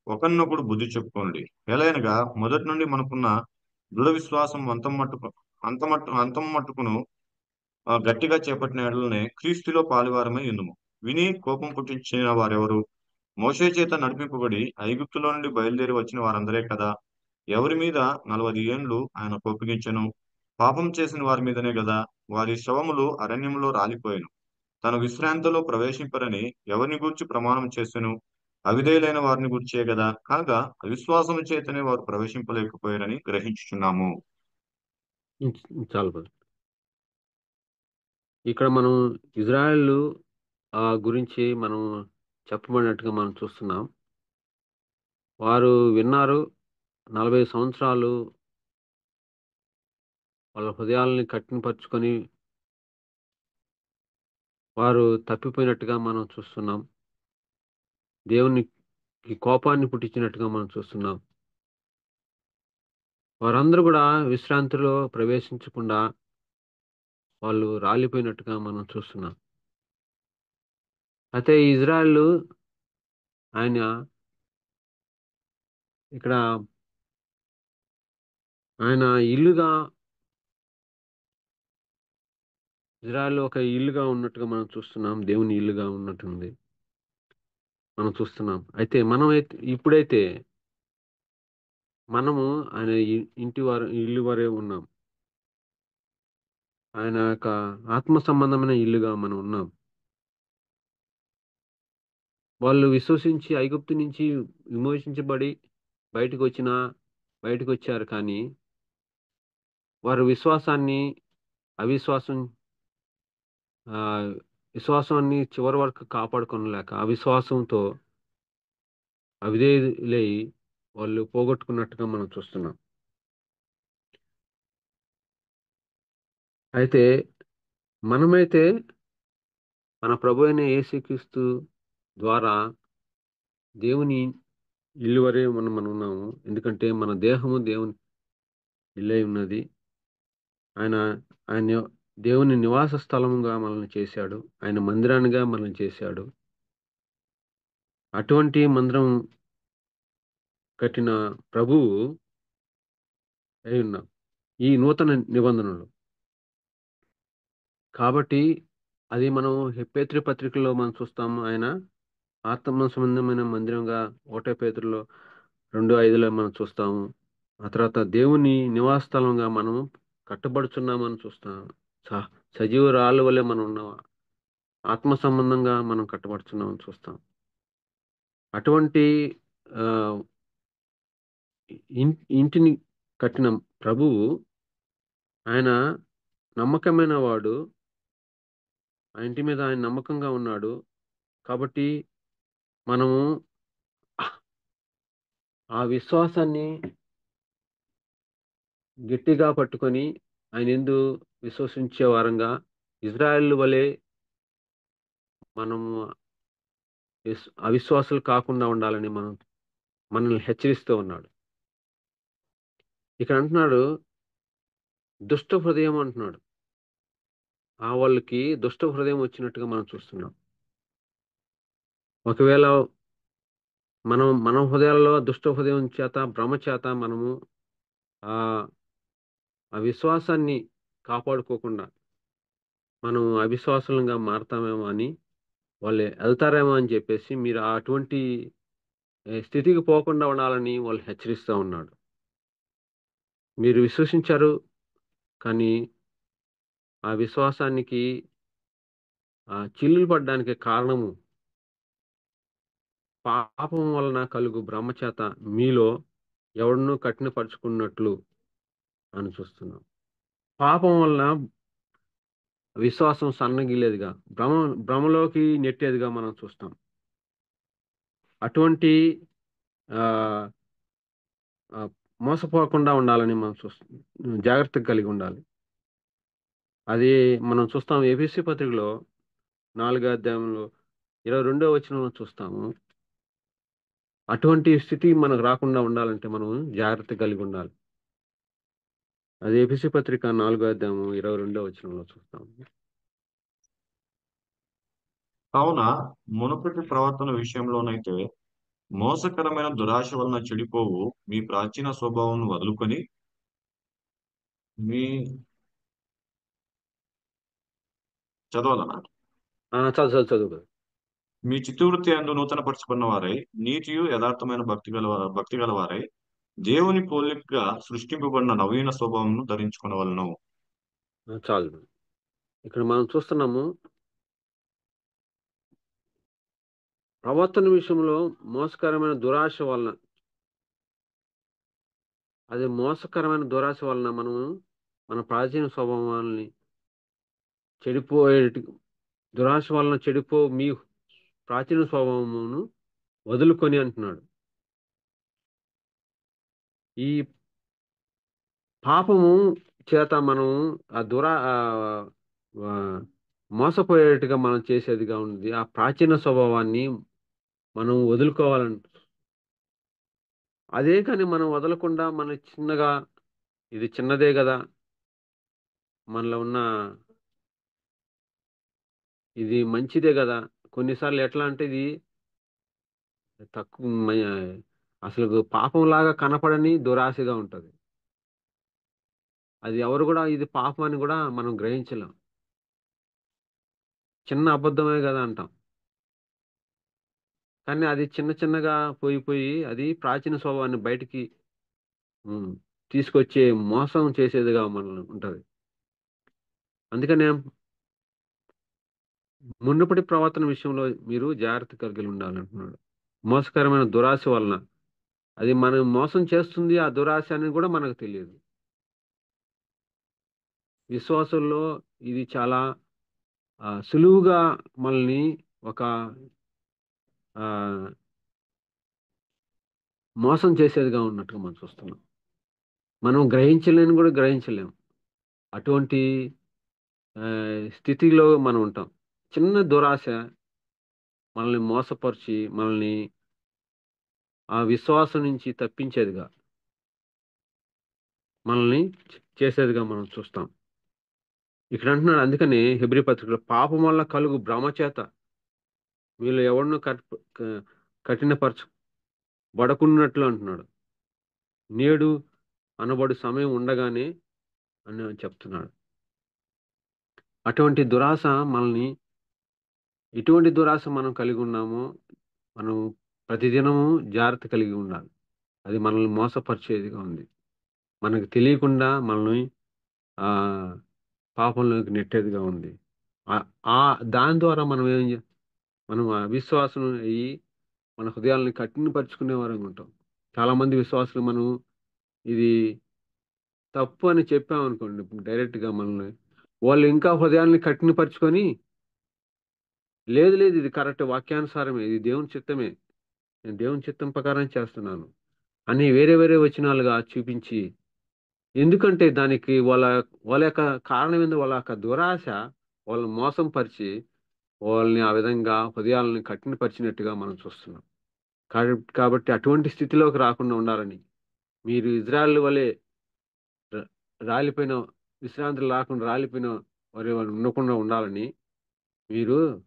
S3: ఒకరినొకడు బుద్ధి చెప్పుకోండి. ఎలయనగా మొదటి నుండి మనకున్న దృఢ విశ్వాసం అంతం మట్టుకును గట్టిగా చేపట్టిన ఎడలనే క్రీస్తులో పాలువారమై ఉందుము. విని కోపం పుట్టించిన వారెవరు? మోషే చేత నడిపింపబడి ఐగుప్తులో నుండి బయలుదేరి వచ్చిన వారందరే కదా. ఎవరి మీద 40 ఏండ్లు ఆయన కోపగించెను? పాపం చేసిన వారి మీదనే గదా. వారి శవములు అరణ్యములో రాలిపోయెను. తన విశ్రాంతిలో ప్రవేశింపరని ఎవరిని గూర్చి ప్రమాణం చేసెను? అవిధేయులైన వారిని గూర్చే గదా. కాగా అవిశ్వాసము చేతనే వారు ప్రవేశింపలేకపోయారని గ్రహించుచున్నాము.
S2: చాలు బ్రదర్. ఇక్కడ మనం ఇజ్రాయెల్ గురించి మనం చెప్పబడినట్టుగా మనం చూస్తున్నాం. వారు విన్నారు. 40 సంవత్సరాలు వాళ్ళ హృదయాల్ని కఠినపరుచుకొని వారు తప్పిపోయినట్టుగా మనం చూస్తున్నాం. దేవునికి కోపాన్ని పుట్టించినట్టుగా మనం చూస్తున్నాం. వారందరూ కూడా విశ్రాంతిలో ప్రవేశించకుండా వాళ్ళు రాలిపోయినట్టుగా మనం చూస్తున్నాం. అయితే ఇజ్రాయెల్ ఆయన ఇక్కడ ఆయన ఇల్లుగా ఇజ్రాయెల్ ఒక ఇల్లుగా ఉన్నట్టుగా మనం చూస్తున్నాం. దేవుని ఇల్లుగా ఉన్నట్టుంది మనం చూస్తున్నాం. అయితే ఇప్పుడైతే మనము ఆయన ఇంటి వారు ఇల్లు వరే ఉన్నాం. ఆయన యొక్క ఆత్మ సంబంధమైన ఇల్లుగా మనం ఉన్నాం. వాళ్ళు విశ్వసించి ఐగుప్తు నుంచి విమోచించబడి బయటకు వచ్చారు. కానీ వారు అవిశ్వాసం ఆ, విశ్వాసాన్ని చివరి వరకు కాపాడుకొనలేక అవిశ్వాసంతో అవిధేయులై వాళ్ళు పోగొట్టుకున్నట్టుగా మనం చూస్తున్నాం. అయితే మనమైతే మన ప్రభు అయిన యేసుక్రీస్తు ద్వారా దేవుని ఇల్లు వరే మనం ఉన్నాము. ఎందుకంటే మన దేహము దేవుని ఇల్లై ఉన్నది. ఆయన ఆయన దేవుని నివాస స్థలముగా మనల్ని చేశాడు. ఆయన మందిరానిగా మనల్ని చేశాడు. అటువంటి మందిరం కట్టిన ప్రభువు అయి ఉన్నాం ఈ నూతన నిబంధనలు. కాబట్టి అది మనం హెప్పేత్రి పత్రికలో మనం చూస్తాము. ఆయన ఆత్మ సంబంధమైన మందిరంగా 1 పేతురులో 2:5లో మనం చూస్తాము. ఆ తర్వాత దేవుని నివాస స్థలంగా మనం కట్టబడుచున్నామని చూస్తాం. సజీవ రాళ్ళ వల్లే మనం ఉన్నాం. ఆత్మ సంబంధంగా మనం కట్టబడుచున్నామని చూస్తాం. అటువంటి ఆ, ఇంటిని కట్టిన ప్రభువు ఆయన నమ్మకమైన వాడు. ఆ ఇంటి మీద ఆయన నమ్మకంగా ఉన్నాడు. కాబట్టి మనము ఆ విశ్వాసాన్ని గట్టిగా పట్టుకొని ఆయన యందు విశ్వసించే వారంగా ఇజ్రాయెల్ వలె మనము అవిశ్వాసులు కాకుండా ఉండాలని మనల్ని హెచ్చరిస్తూ ఉన్నాడు. ఇక్కడ అంటున్నాడు దుష్ట హృదయం అంటున్నాడు. వాళ్ళకి దుష్ట హృదయం వచ్చినట్టుగా మనం చూస్తున్నాం. ఒకవేళ మన హృదయాలలో దుష్ట హృదయం చేత భ్రమ చేత మనము ఆ ఆ విశ్వాసాన్ని కాపాడుకోకుండా మనం అవిశ్వాసంగా మారతామేమో అని వాళ్ళు వెళ్తారేమో అని చెప్పేసి మీరు అటువంటి స్థితికి పోకుండా ఉండాలని వాళ్ళు హెచ్చరిస్తూ ఉన్నాడు. మీరు విశ్వసించారు, కానీ ఆ విశ్వాసానికి చిల్లులు పడడానికి కారణము పాపం వలన కలుగు భ్రమ చేత మీలో ఎవడనూ కఠినపరుచుకున్నట్లు అని చూస్తున్నాం. పాపం వలన విశ్వాసం సన్నగిలేదిగా భ్రమలోకి నెట్టేదిగా మనం చూస్తాం. అటువంటి ఆ ఆ, మోసపోకుండా ఉండాలని మనం చూస్తాం. జాగ్రత్త కలిగి ఉండాలి. అది మనం చూస్తాం ఎఫెసీ పత్రికలో 4వ అధ్యాయంలో 22వ వచనంలో చూస్తాము. అటువంటి స్థితి మనకు రాకుండా ఉండాలంటే మనం జాగ్రత్త కలిగి ఉండాలి. అది ఎఫెసీ పత్రిక 4వ అధ్యాయం 22వ వచనంలో చూస్తాము.
S3: కావున మునుపటి ప్రవర్తన విషయంలోనైతే మోసకరమైన దురాశ వలన చెడిపోవు మీ ప్రాచీన స్వభావం వదులుకొని మీ చదవాలన్నా
S2: చదువు.
S3: మీ చిత్తవృత్తి అందు నూతనపరచుకున్న వారై నీతియు యథార్థమైన భక్తి గల వారై దేవుని పోలికగా సృష్టింపబడిన నవీన స్వభావం ధరించుకునవలను.
S2: చాలు. ఇక్కడ మనం చూస్తున్నాము ప్రవర్తన విషయంలో మోసకరమైన దురాశ వలన మోసకరమైన దురాశ వలన మనము మన ప్రాచీన స్వభావాన్ని చెడిపోయే దురాశ వలన మీ ప్రాచీన స్వభావమును వదులుకొని అంటున్నాడు. ఈ పాపము చేత మనం ఆ ఆ, మోసపోయేట్టుగా మనం చేసేదిగా ఉంది. ఆ ప్రాచీన స్వభావాన్ని మనం వదులుకోవాలంట. అదే కానీ మనం వదలకుండా మన చిన్నగా ఇది చిన్నదే కదా, మనలో ఉన్న ఇది మంచిదే కదా. కొన్నిసార్లు ఎట్లా అంటే ఇది తక్కువ అసలు పాపంలాగా కనపడని దురాశగా ఉంటది. అది ఎవరు కూడా ఇది పాపం అని కూడా మనం గ్రహించలేం. చిన్న అబద్ధమే కదా అంటాం. కానీ అది చిన్న చిన్నగా పోయి అది ప్రాచీన స్వభావాన్ని బయటికి ఉమ్, తీసుకొచ్చే మోసం చేసేదిగా మనల్ని ఉంటది. అందుకనే మునుపటి ప్రవర్తన విషయంలో మీరు జాగ్రత్త కలిగి ఉండాలంటున్నాడు. మోసకరమైన దురాశ వలన అది మనం మోసం చేస్తుంది, ఆ దురాశ అని కూడా మనకు తెలియదు. విశ్వాసుల్లో ఇది చాలా సులువుగా మనల్ని ఒక ఆ, మోసం చేసేదిగా ఉన్నట్టుగా మనం చూస్తున్నాం. మనం గ్రహించలేని కూడా గ్రహించలేం. అటువంటి ఆ, స్థితిలో మనం ఉంటాం. చిన్న దురాశ మనల్ని మోసపరిచి మనల్ని ఆ విశ్వాసం నుంచి తప్పించేదిగా మనల్ని చేసేదిగా మనం చూస్తాం. ఇక్కడ అంటున్నాడు, అందుకని హెబ్రీ పత్రికలో పాపం వల్ల కలుగు భ్రమ చేత వీళ్ళు ఎవరినూ కఠినపరచబడకున్నట్లు అంటున్నాడు. నేడు అనబడు సమయం ఉండగానే అని చెప్తున్నాడు. అటువంటి దురాశ మనల్ని ఎటువంటి దురాశ మనం కలిగి ఉన్నామో మనం ప్రతిదినము జాగ్రత్త కలిగి ఉండాలి. అది మనల్ని మోసపరిచేదిగా ఉంది. మనకు తెలియకుండా మనల్ని ఆ పాపంలోకి నెట్టేదిగా ఉంది. ఆ ఆ దాని ద్వారా మనం ఆ విశ్వాసం అయ్యి మన హృదయాలను కఠినపరుచుకునే వారంగా ఉంటాం. చాలా మంది విశ్వాసులు మనం ఇది తప్పు అని చెప్పామనుకోండి, డైరెక్ట్ గా మనల్ని వాళ్ళు ఇంకా హృదయాల్ని కఠినపరుచుకొని లేదు లేదు ఇది కరెక్ట్, వాక్యానుసారమే, ఇది దేవుని చిత్తమే, నేను దేవుని చిత్తం ప్రకారం చేస్తున్నాను అని వేరే వేరే వచనాలుగా చూపించి, ఎందుకంటే దానికి వాళ్ళ యొక్క కారణం ఏంది, వాళ్ళ యొక్క దురాశ వాళ్ళని మోసం పరిచి వాళ్ళని ఆ విధంగా హృదయాలను కఠినపరిచినట్టుగా మనం చూస్తున్నాం. కాబట్టి అటువంటి స్థితిలోకి రాకుండా ఉండాలని, మీరు ఇజ్రాయెల్ వలె ర- రాలిపోయిన విశ్రాంతి లేకుండా రాలిపోయిన వాళ్ళు ఉండకుండా ఉండాలని మీరు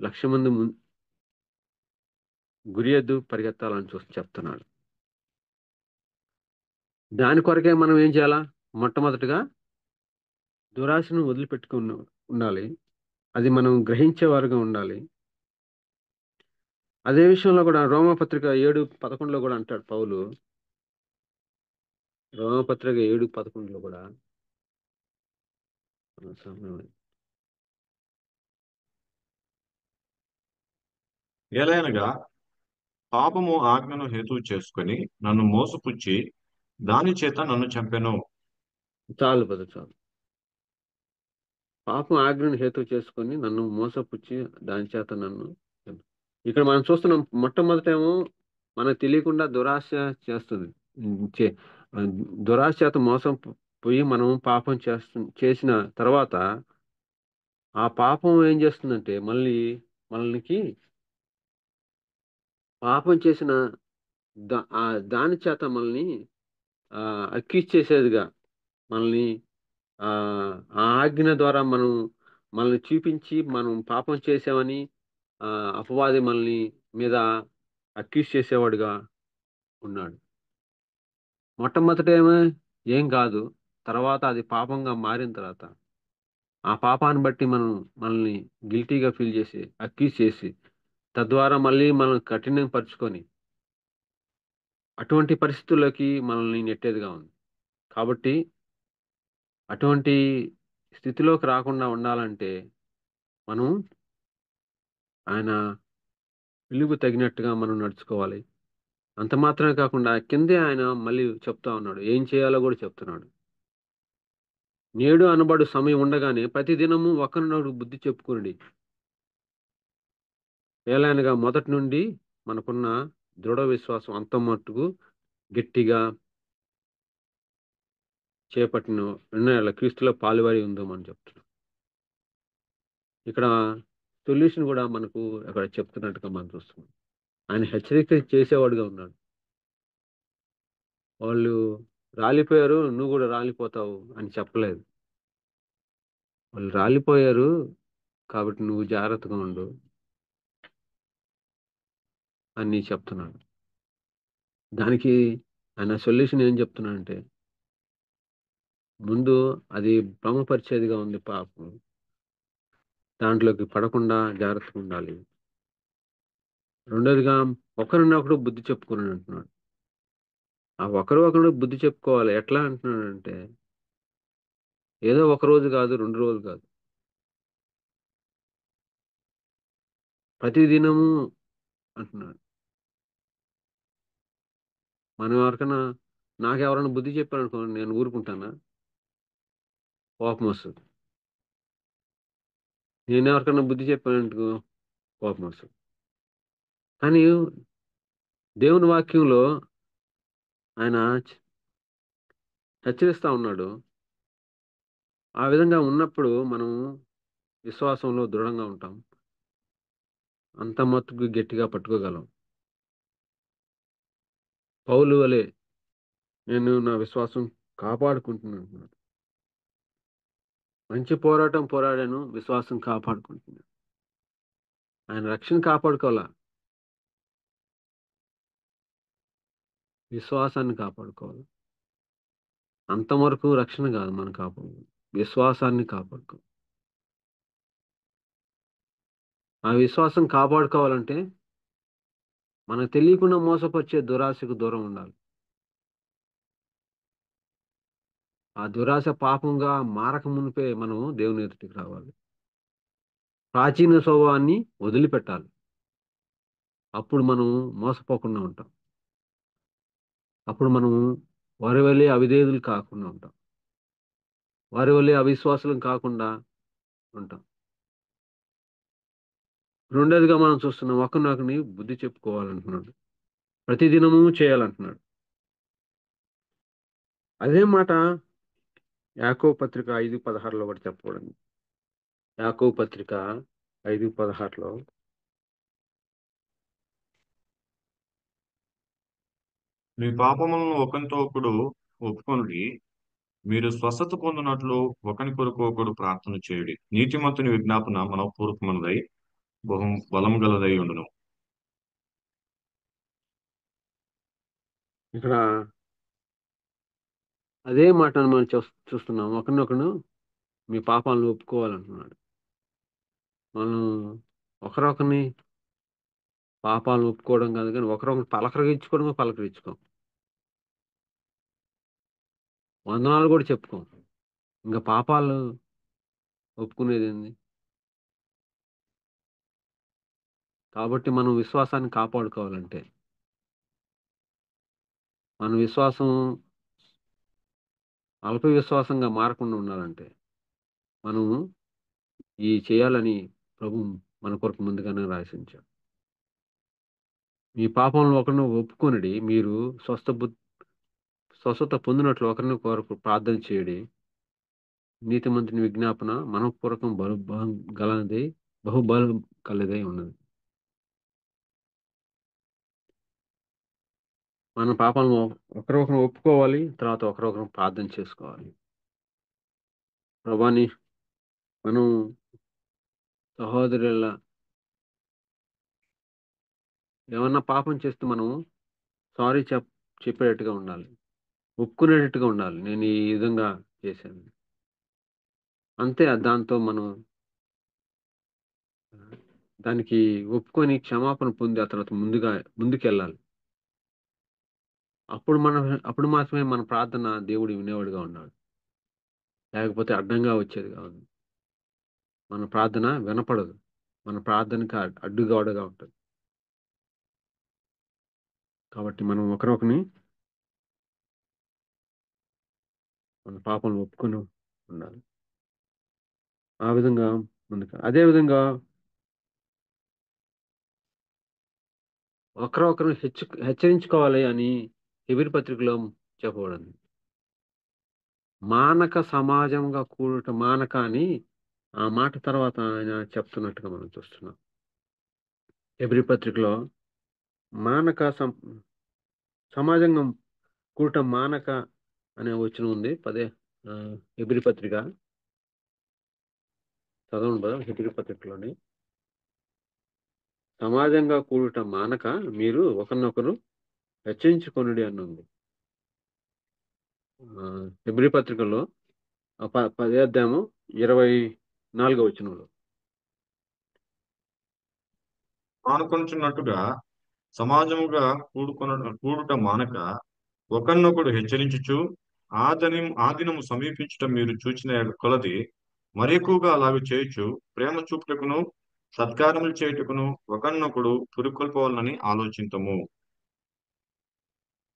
S2: లక్ష్య మంది గురి ఎద్దు పరిగెత్తాలని చెప్తున్నాడు. దాని కొరకే మనం ఏం చేయాలా? మొట్టమొదటిగా దురాశను వదిలిపెట్టుకుని ఉండాలి. అది మనం గ్రహించేవారుగా ఉండాలి. అదే విషయంలో కూడా రోమపత్రిక 7:11 కూడా అంటాడు పౌలు. రోమపత్రిక 7:11 కూడా
S3: ఎలయనగా పాపము ఆజ్ఞను హేతువు చేసుకొని నన్ను మోసపుచ్చి దాని చేత నన్ను చంపెను.
S2: చాలు. పాపం ఆజ్ఞను హేతు చేసుకొని నన్ను మోసపుచ్చి దాని చేత నన్ను ఇక్కడ మనం చూస్తున్నాం. మొట్టమొదటేమో మనకు తెలియకుండా దురాశ చేస్తుంది. చే- దురాశ చేత మోసం పోయి మనం పాపం చేసిన తర్వాత ఆ పాపం ఏం చేస్తుందంటే మనకి పాపం చేసిన దాని చేత మనల్ని అక్యూజ్ చేసేదిగా, మనల్ని ఆ ఆ ఆజ్ఞ ద్వారా మనల్ని చూపించి మనం పాపం చేసామని ఆ అపవాది మనల్ని మీద అక్యూజ్ చేసేవాడుగా ఉన్నాడు. మొట్టమొదటేమో ఏం కాదు, తర్వాత అది పాపంగా మారిన తర్వాత ఆ పాపాన్ని బట్టి మనల్ని గిల్టీగా ఫీల్ చేసి అక్యూజ్ చేసి తద్వారా మళ్ళీ మనం కఠినపరుచుకొని అటువంటి పరిస్థితుల్లోకి మనల్ని నెట్టేదిగా ఉంది. కాబట్టి అటువంటి స్థితిలోకి రాకుండా ఉండాలంటే మనం ఆయన పిలుపు తగినట్టుగా మనం నడుచుకోవాలి. అంత మాత్రమే కాకుండా కిందే ఆయన మళ్ళీ చెప్తా ఉన్నాడు, ఏం చేయాలో కూడా చెప్తున్నాడు. నేడు అనబడు సమయం ఉండగానే ప్రతి దినము ఒకరినొకడు బుద్ధి చెప్పుకునుడి. ఏలైనగా మొదటి నుండి మనకున్న దృఢ విశ్వాసం అంత మట్టుకు గట్టిగా చేపట్టిన నిర్ణయాల క్రీస్తులో పాలువారి ఉందామని చెప్తున్నాం. ఇక్కడ సొల్యూషన్ కూడా మనకు అక్కడ చెప్తున్నట్టుగా మనం చూస్తున్నాం. ఆయన హెచ్చరిక చేసేవాడుగా ఉన్నాడు. వాళ్ళు రాలిపోయారు, నువ్వు కూడా రాలిపోతావు అని చెప్పలేదు. వాళ్ళు రాలిపోయారు కాబట్టి నువ్వు జాగ్రత్తగా ఉండు అని చెప్తున్నాడు. దానికి ఆయన సొల్యూషన్ ఏం చెప్తున్నాడంటే, ముందు అది భ్రమపరిచేదిగా ఉంది పాపం. దాంట్లోకి పడకుండా జాగ్రత్తగా ఉండాలి. రెండోదిగా ఒకరినొకడు బుద్ధి చెప్పుకుని అంటున్నాడు. ఆ ఒకరు బుద్ధి చెప్పుకోవాలి. ఎట్లా అంటున్నాడంటే, ఏదో ఒక రోజు కాదు, 2 రోజులు కాదు. ప్రతి దినము అంటున్నాడు. మనం ఎవరికైనా నాకెవరైనా బుద్ధి చెప్పారనుకోండి, నేను ఊరుకుంటానా? కోపం వస్తది. నేను ఎవరికైనా బుద్ధి చెప్పాననుకో కోపం వస్తది. కానీ దేవుని వాక్యంలో ఆయన హెచ్చరిస్తా ఉన్నాడు. ఆ విధంగా ఉన్నప్పుడు మనం విశ్వాసంలో దృఢంగా ఉంటాం. అంత మట్టుకు గట్టిగా పట్టుకోగలం. పౌలు వలె నేను నా విశ్వాసం కాపాడుకుంటున్నాను. మంచి పోరాటం పోరాడాను, విశ్వాసం కాపాడుకుంటున్నాను. ఆయన రక్షణ కాపాడుకోవాలా, విశ్వాసాన్ని కాపాడుకోవాలి. అంతవరకు రక్షణ కాదు మనం కాపాడు, విశ్వాసాన్ని కాపాడుకో. ఆ విశ్వాసం కాపాడుకోవాలంటే మనకు తెలియకుండా మోసపరిచే దురాశకు దూరం ఉండాలి. ఆ దురాశ పాపంగా మారక మునిపే మనం దేవుని ఎదుటికి రావాలి. ప్రాచీన స్వభావాన్ని వదిలిపెట్టాలి. అప్పుడు మనం మోసపోకుండా ఉంటాం. అప్పుడు మనం వారి వల్లే అవిధేయులు కాకుండా ఉంటాం. వారి వల్లే అవిశ్వాసులం కాకుండా ఉంటాం. రెండోదిగా మనం చూస్తున్నాం, ఒకరినొకరిని బుద్ధి చెప్పుకోవాలంటున్నాడు. ప్రతిదినము చేయాలంటున్నాడు. అదే మాట యాకోబు పత్రిక 5:16 కూడా చెప్పబడింది. యాకోబు పత్రిక 5:16
S3: మీ పాపములను ఒకనితో ఒకడు ఒప్పుకొనుడి, మీరు స్వస్థత పొందినట్లు ఒకని కొరకు ఒకడు ప్రార్థన చేయుడి. నీతిమంతుని విజ్ఞాపన మనఃపూర్వకమైనదై బహు బలము గలదై ఉండును.
S2: ఇక్కడ అదే మాటను మనం చూస్తున్నాం. ఒకరినొకడు మీ పాపాలను ఒప్పుకోవాలంటున్నాడు. మనం ఒకరొకరిని పాపాలను ఒప్పుకోవడం కాదు, కానీ ఒకరొకరు పలకరించుకోం. వందనాలు కూడా చెప్పుకోం. ఇంకా పాపాలు ఒప్పుకునేది ఏంది? కాబట్టి మనం విశ్వాసాన్ని కాపాడుకోవాలంటే, మన విశ్వాసం అల్ప విశ్వాసంగా మారకుండా ఉండాలంటే, మనము ఈ చేయాలని ప్రభు మన కొరకు ముందుగానే రాసించాడు. మీ పాపంలో ఒకరిని ఒప్పుకొనుడి, మీరు స్వస్థత పొందినట్లు ఒకరిని కొరకు ప్రార్థన చేయడి. నీతిమంతుని విజ్ఞాపన మనఃపూర్వకం గలది, బహుబలం కలదై ఉన్నది. మన పాపాలను ఒకరొకరు ఒప్పుకోవాలి, తర్వాత ఒకరొకరు ప్రార్థన చేసుకోవాలి. ప్రభాని మనం సహోదరుల ఏమన్నా పాపం చేస్తే మనం సారీ చెప్పేటట్టుగా ఉండాలి. ఒప్పుకునేటట్టుగా ఉండాలి. నేను ఈ విధంగా చేశాను. అంతే, దాంతో మనం దానికి ఒప్పుకొని క్షమాపణ పొంది ఆ తర్వాత ముందుకెళ్ళాలి. అప్పుడు మాత్రమే మన ప్రార్థన దేవుడు వినేవాడుగా ఉన్నాడు. లేకపోతే అడ్డంగా వచ్చేది కాదు. మన ప్రార్థన వినపడదు. మన ప్రార్థనకి అడ్డుగోడగా ఉంటుంది. కాబట్టి మనం ఒకరొకరిని మన పాపం ఒప్పుకొని ఉండాలి. ఆ విధంగా ముందుకు అదే విధంగా ఒకరొకరు హెచ్చరించుకోవాలి అని హెబిరి పత్రికలో చెప్పబడింది. మానక సమాజంగా కూడుట మానక అని ఆ మాట తర్వాత ఆయన చెప్తున్నట్టుగా మనం చూస్తున్నాం. హెబ్రీ పత్రికలో మానక సమాజంగా కూడట మానక అనే వచనం ఉంది. హెబ్రీ పత్రిక చదవండి బ్రదర్. హెబ్రీ పత్రికలోని సమాజంగా కూడుట మానక మీరు ఒకరినొకరు హెచ్చరించుకొనుడి అని ఉంది. హెబ్రీ పత్రికలో 10వ అధ్యాయము 24వ వచనంలో.
S3: ఆనుకొనుచున్నట్టుగా సమాజముగా కూడుట మానక ఒకరినొకడు హెచ్చరించుచు ఆ దినము సమీపించుట మీరు చూచిన కొలది మరి ఎక్కువగా అలాగ చేయొచ్చు ప్రేమ చూపుటకును సత్కారములు చేయుటకును ఒకరినొకడు పురుకొల్పవాలని ఆలోచింతము.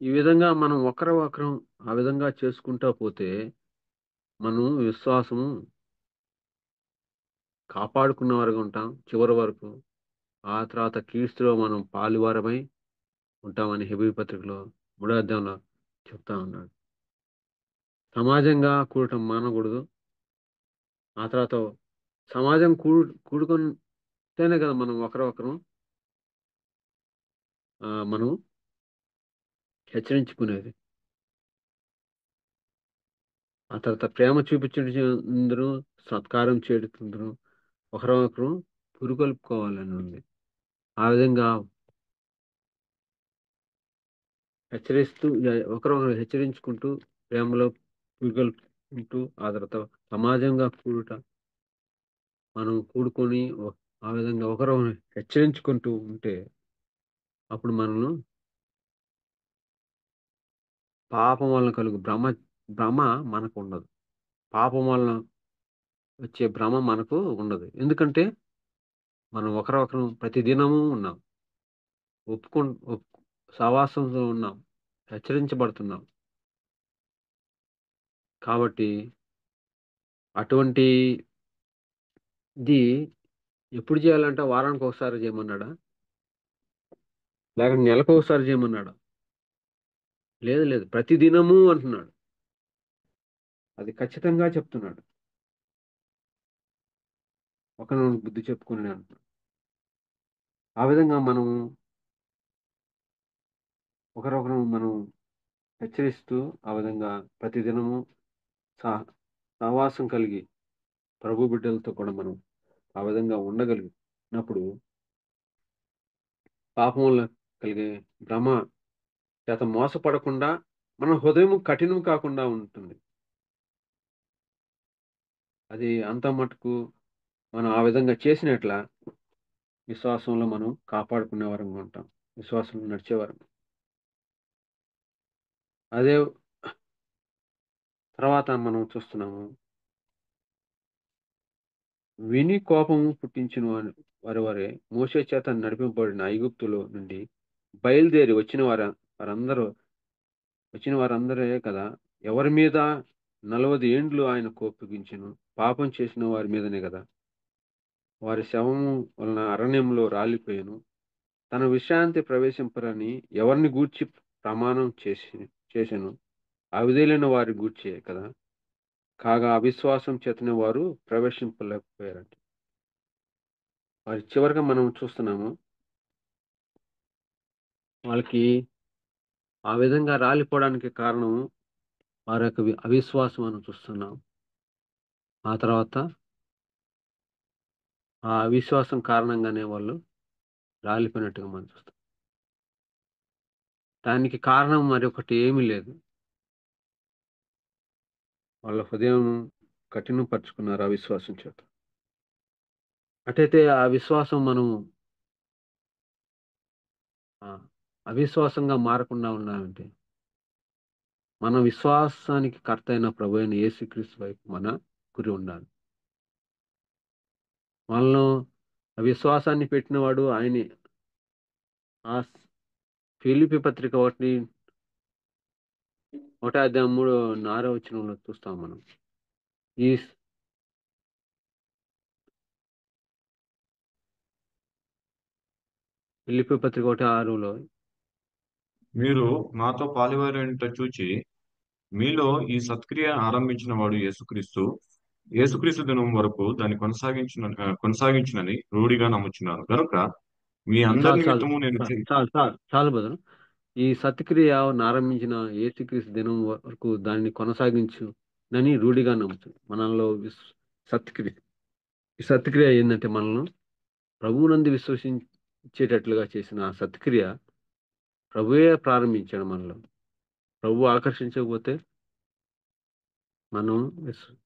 S2: ఈ విధంగా మనం ఒకరు ఆ విధంగా చేసుకుంటా పోతే మనం విశ్వాసము కాపాడుకున్న వారుగా ఉంటాం చివరి వరకు. ఆ తర్వాత క్రీస్తులో మనం పాలువారమై ఉంటామని హెబ్రీ పత్రికలో 3వ అధ్యాయంలో చెప్తా ఉన్నాడు. సమాజంగా కూడటం మానకూడదు. ఆ తర్వాత సమాజం కూడుకుంటేనే కదా మనం ఒకరు మనం హెచ్చరించుకునేది. ఆ తర్వాత ప్రేమ చూపించుందరూ సత్కారం చేడుతుందరు ఒకరొకరు పురుకొల్పుకోవాలని ఉంది. ఆ విధంగా ఒకరొకరు హెచ్చరించుకుంటూ ప్రేమలో పురుకొల్పుకుంటూ ఆ తర్వాత సమాజంగా కూడుట మనం కూడుకొని ఆ విధంగా ఒకరొకరు హెచ్చరించుకుంటూ ఉంటే అప్పుడు మనను పాపం వలన కలుగు భ్రమ మనకు ఉండదు. పాపం వలన వచ్చే భ్రమ మనకు ఉండదు. ఎందుకంటే మనం ఒకరొకరు ప్రతి దినము ఉన్నాం. ఒప్పుకు సహవాసంతో ఉన్నాం. హెచ్చరించబడుతున్నాం. కాబట్టి అటువంటి ఇది ఎప్పుడు చేయాలంటే వారానికి ఒకసారి చేయమన్నాడా? లేక నెలకు ఒకసారి చేయమన్నాడా? లేదు. ప్రతి దినము అంటున్నాడు. అది ఖచ్చితంగా చెప్తున్నాడు. ఒకరినొకరు బుద్ధి చెప్పుకుని అంటున్నాడు. ఆ విధంగా మనం ఒకరొకరు మనం హెచ్చరిస్తూ ఆ విధంగా ప్రతిదినము సహవాసం కలిగి ప్రభు బిడ్డలతో కూడా మనం ఆ విధంగా ఉండగలిగినప్పుడు పాపం వల్ల కలిగే భ్రమ చేత మోసపడకుండా మన హృదయం కఠినం కాకుండా ఉంటుంది. అది అంత మటుకు మనం ఆ విధంగా చేసినట్ల విశ్వాసంలో మనం కాపాడుకునే వారంగా ఉంటాం. విశ్వాసంలో నడిచేవారం. అదే తర్వాత మనం చూస్తున్నాము విని కోపము పుట్టించిన వారే మోషే చేత నడిపింపబడిన ఐగుప్తులో నుండి బయలుదేరి వచ్చిన వారందరే కదా ఎవరి మీద 40 ఏండ్లు ఆయన కోపగించెను. పాపం చేసిన వారి మీదనే కదా వారి శవము వలన అరణ్యంలో రాలిపోయాను. తన విశ్రాంతి ప్రవేశింపరని ఎవరిని గూర్చి ప్రమాణం చేసెను అవిధేలైన వారి గూర్చే కదా. కాగా అవిశ్వాసం చేతనే వారు ప్రవేశింపలేకపోయారంట. వారి చివరిగా మనం చూస్తున్నాము వాళ్ళకి ఆ విధంగా రాలిపోవడానికి కారణం వారి యొక్క అవిశ్వాసం అని చూస్తున్నాం. ఆ తర్వాత ఆ అవిశ్వాసం కారణంగానే వాళ్ళు రాలిపోయినట్టుగా మనం చూస్తాం. దానికి కారణం మరొకటి ఏమీ లేదు. వాళ్ళ హృదయం కఠినపరుచుకున్నారు అవిశ్వాసం చేత. అటైతే ఆ విశ్వాసం మనం ఆ, అవిశ్వాసంగా మారకుండా ఉండాలంటే మన విశ్వాసానికి కర్త అయిన ప్రభు అయిన యేసుక్రీస్తు వైపు మన గురి ఉండాలి. మనలో అవిశ్వాసాన్ని పెట్టినవాడు ఆయనే. ఆ ఫిలిప్పీ పత్రిక 1 అధ్యాయం 3 4వ వచనంలో చూస్తాం మనం. ఈ ఫిలిప్పీ పత్రిక 1:6లో
S3: మీరు మాతో పాలువారేంట చూచి మీలో ఈ సత్క్రియ ఆరంభించిన వాడు యేసుక్రీస్తు. యేసుక్రీస్తు దినం వరకు దాన్ని కొనసాగించినని రూఢిగా నమ్ముచున్నాను కనుక మీ అందరి
S2: చాలు చాలు
S3: నిమిత్తము నేను
S2: చాలు చాలు చాలు చాలు బదులు ఈ సత్క్రియ ఆరంభించిన యేసుక్రీస్తు దినం వరకు దాన్ని కొనసాగించునని రూఢిగా నమ్ముతుంది మనలో సత్క్రియ. ఈ సత్క్రియ ఏంటంటే మనల్ని ప్రభువునందు విశ్వసించేటట్లుగా చేసిన ఆ సత్క్రియ ప్రభువే ప్రారంభించాడు మనలో. ప్రభు ఆకర్షించకపోతే మనం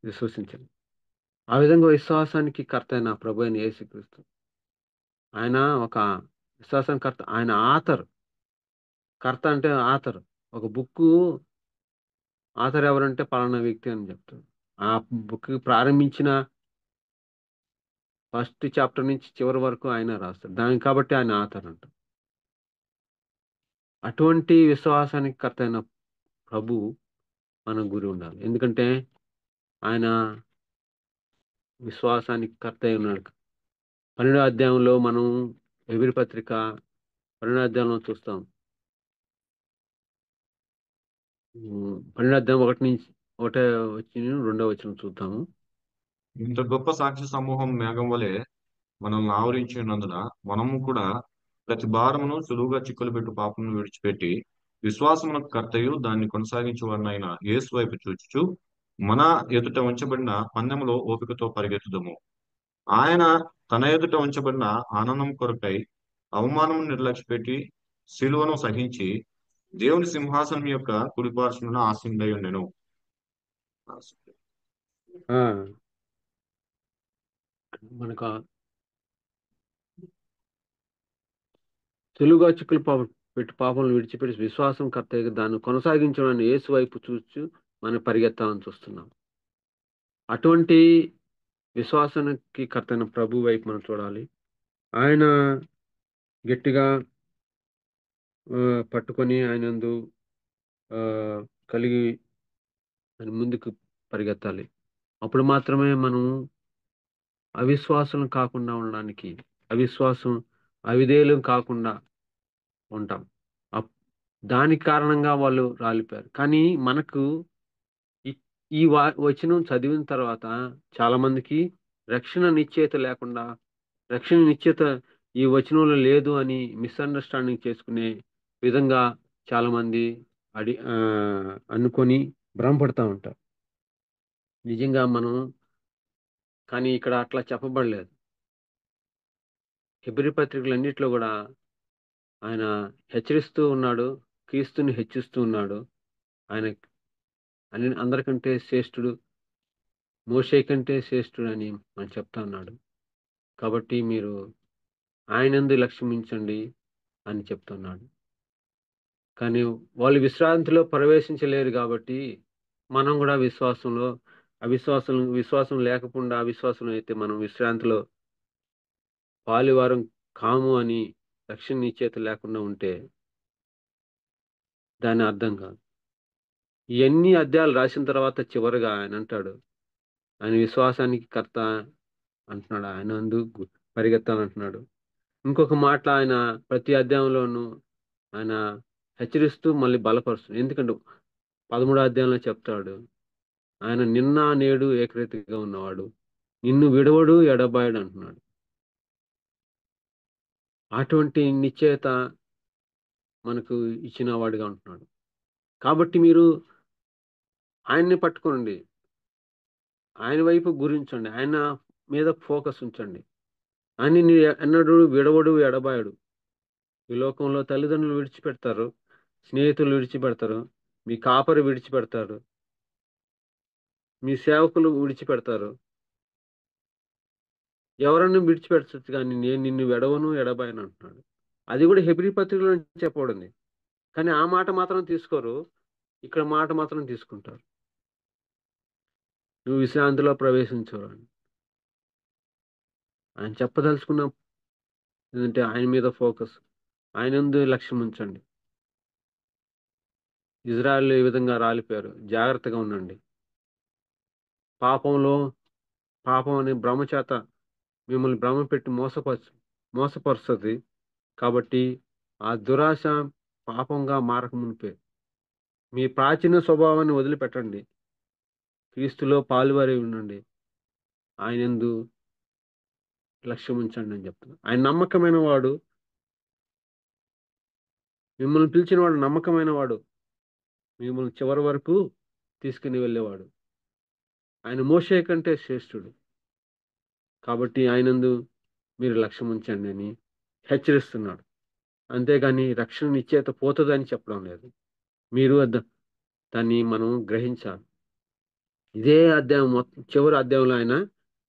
S2: విశ్వసించాలి. ఆ విధంగా విశ్వాసానికి కర్త అయిన ప్రభు అయిన యేసుక్రీస్తు ఆయన ఒక విశ్వాసానికి కర్త. ఆయన కర్త అంటే ఆథర్. ఒక బుక్ ఆథర్ ఎవరంటే పలానా వ్యక్తి అని చెప్తాడు. ఆ బుక్ ప్రారంభించిన ఫస్ట్ చాప్టర్ నుంచి చివరి వరకు ఆయన రాస్తాడు దానికి, కాబట్టి ఆయన ఆథర్ అంట. అటువంటి విశ్వాసానికి కర్త అయిన ప్రభు మనం గురి ఉండాలి. ఎందుకంటే ఆయన విశ్వాసానికి కర్త అయి ఉన్నాడు. 12వ అధ్యాయంలో మనం హెబ్రీ పత్రిక 12వ అధ్యాయంలో చూస్తాం. 12వ అధ్యాయం 1 నుంచి 2వ వచనం చూద్దాము.
S3: ఇంత గొప్ప సాక్షి సమూహం మేఘం వలె మనల్ని ఆవరించి ఉన్నందున మనము కూడా ప్రతి భారమును సులువుగా చిక్కులు పెట్టు పాపమును విడిచిపెట్టి విశ్వాసమునకు కర్తయు దాన్ని కొనసాగించువాడినైన యేసు వైపు చూచుచు మన ఎదుట ఉంచబడిన పందెములో ఓపికతో పరిగెత్తుదము. ఆయన తన ఎదుట ఉంచబడిన ఆనందం కొరకై అవమానము నిర్లక్ష్యపెట్టి శిలువను సహించి దేవుని సింహాసనం యొక్క కుడిపార్శ్వమున ఆసీనుడై ఉండెను.
S2: ఆ, మనకు తెలుగుగా చిక్కులు పెట్టి పాపలను విడిచిపెట్టి విశ్వాసం కర్త దాన్ని కొనసాగించడానికి యేసు వైపు చూస్తూ మనం పరిగెత్తాలని చూస్తున్నాం. అటువంటి విశ్వాసానికి కర్తైన ప్రభు వైపు మనం చూడాలి. ఆయన గట్టిగా పట్టుకొని ఆయనందు కలిగి ఆయన ముందుకు పరిగెత్తాలి. అప్పుడు మాత్రమే మనం అవిశ్వాసం కాకుండా ఉండడానికి, అవిధేయులం కాకుండా ఉంటాం. దానికి కారణంగా వాళ్ళు రాలిపోయారు. కానీ మనకు ఈ ఈ వచనం చదివిన తర్వాత చాలా మందికి రక్షణ నిశ్చయిత లేకుండా, రక్షణ నిశ్చయిత ఈ వచనంలో లేదు అని మిస్అండర్స్టాండింగ్ చేసుకునే విధంగా చాలా మంది అనుకొని భ్రమపడతా ఉంటారు. నిజంగా మనం కానీ ఇక్కడ అట్లా చెప్పబడలేదు. హెబ్రీ పత్రికలన్నిటిలో కూడా ఆయన హెచ్చరిస్తూ ఉన్నాడు, క్రీస్తుని హెచ్చిస్తూ ఉన్నాడు. ఆయన అందరికంటే శ్రేష్ఠుడు, మోషే కంటే శ్రేష్ఠుడు అని మనం చెప్తా ఉన్నాడు. కాబట్టి మీరు ఆయనందు లక్ష్యమించండి అని చెప్తున్నాడు. కానీ వాళ్ళు విశ్రాంతిలో ప్రవేశించలేరు కాబట్టి మనం కూడా విశ్వాసం లేకుండా అవిశ్వాసం అయితే మనం విశ్రాంతిలో పాలువారం కాము అని రక్షణ నిశ్చయిత లేకుండా ఉంటే దాని అర్థం కాదు. ఇవన్నీ అధ్యాయాలు రాసిన తర్వాత చివరిగా ఆయన అంటాడు, ఆయన విశ్వాసానికి కర్త అంటున్నాడు, ఆయన అందుకు పరిగెత్తాలంటున్నాడు. ఇంకొక మాట ఆయన ప్రతి అధ్యాయంలోనూ ఆయన హెచ్చరిస్తూ మళ్ళీ బలపరుస్తుంది. ఎందుకంటే 13వ అధ్యాయంలో చెప్తాడు, ఆయన నిన్న నేడు ఏకరీతిగా ఉన్నవాడు, నిన్ను విడవడు ఎడబాయడు అంటున్నాడు. అటువంటి నిశ్చయత మనకు ఇచ్చిన వాడిగా ఉంటున్నాడు. కాబట్టి మీరు ఆయన్ని పట్టుకోండి, ఆయన వైపు గురించండి, ఆయన మీద ఫోకస్ ఉంచండి. ఆయన ఎన్నడూ విడవడు ఎడబాయడు. ఈ లోకంలో తల్లిదండ్రులు విడిచిపెడతారు, స్నేహితులు విడిచిపెడతారు, మీ కాపరి విడిచిపెడతారు, మీ సేవకులు విడిచిపెడతారు. ఎవరన్నా విడిచిపెట్టచ్చు, కానీ నేను నిన్ను విడవను ఎడబాయను అంటున్నాడు. అది కూడా హెబ్రీ పత్రికలో చెప్పబడింది. కానీ ఆ మాట మాత్రం తీసుకోరు, ఇక్కడ మాట మాత్రం తీసుకుంటారు. నువ్వు విశ్రాంతిలో ప్రవేశించవు అని ఆయన చెప్పదలుచుకున్న ఏంటంటే ఆయన మీద ఫోకస్, ఆయన యందు లక్ష్యం ఉంచండి. ఇజ్రాయెల్ ఈ విధంగా రాలిపోయారు, జాగ్రత్తగా ఉండండి. పాపంలో పాపం అనే భ్రమ చేత మిమ్మల్ని భ్రమ పెట్టి మోసపరుస్తుంది. కాబట్టి ఆ దురాశ పాపంగా మారక మునిపే మీ ప్రాచీన స్వభావాన్ని వదిలిపెట్టండి. క్రీస్తులో పాలువారి ఉండండి. ఆయనందు లక్ష్యం ఉంచండి అని చెప్తున్నాను. ఆయన నమ్మకమైన వాడు. మిమ్మల్ని పిలిచిన వాడు నమ్మకమైన వాడు. మిమ్మల్ని చివరి వరకు తీసుకుని వెళ్ళేవాడు. ఆయన మోషే కంటే శ్రేష్ఠుడు. కాబట్టి ఆయనందు మీరు లక్ష్యం ఉంచండి అని హెచ్చరిస్తున్నాడు. అంతేగాని రక్షణ నిశ్చయిత పోతుందని చెప్పడం లేదు. మీరు దాన్ని మనం గ్రహించాలి. ఇదే అధ్యాయం మొత్తం చివరి అధ్యాయంలో ఆయన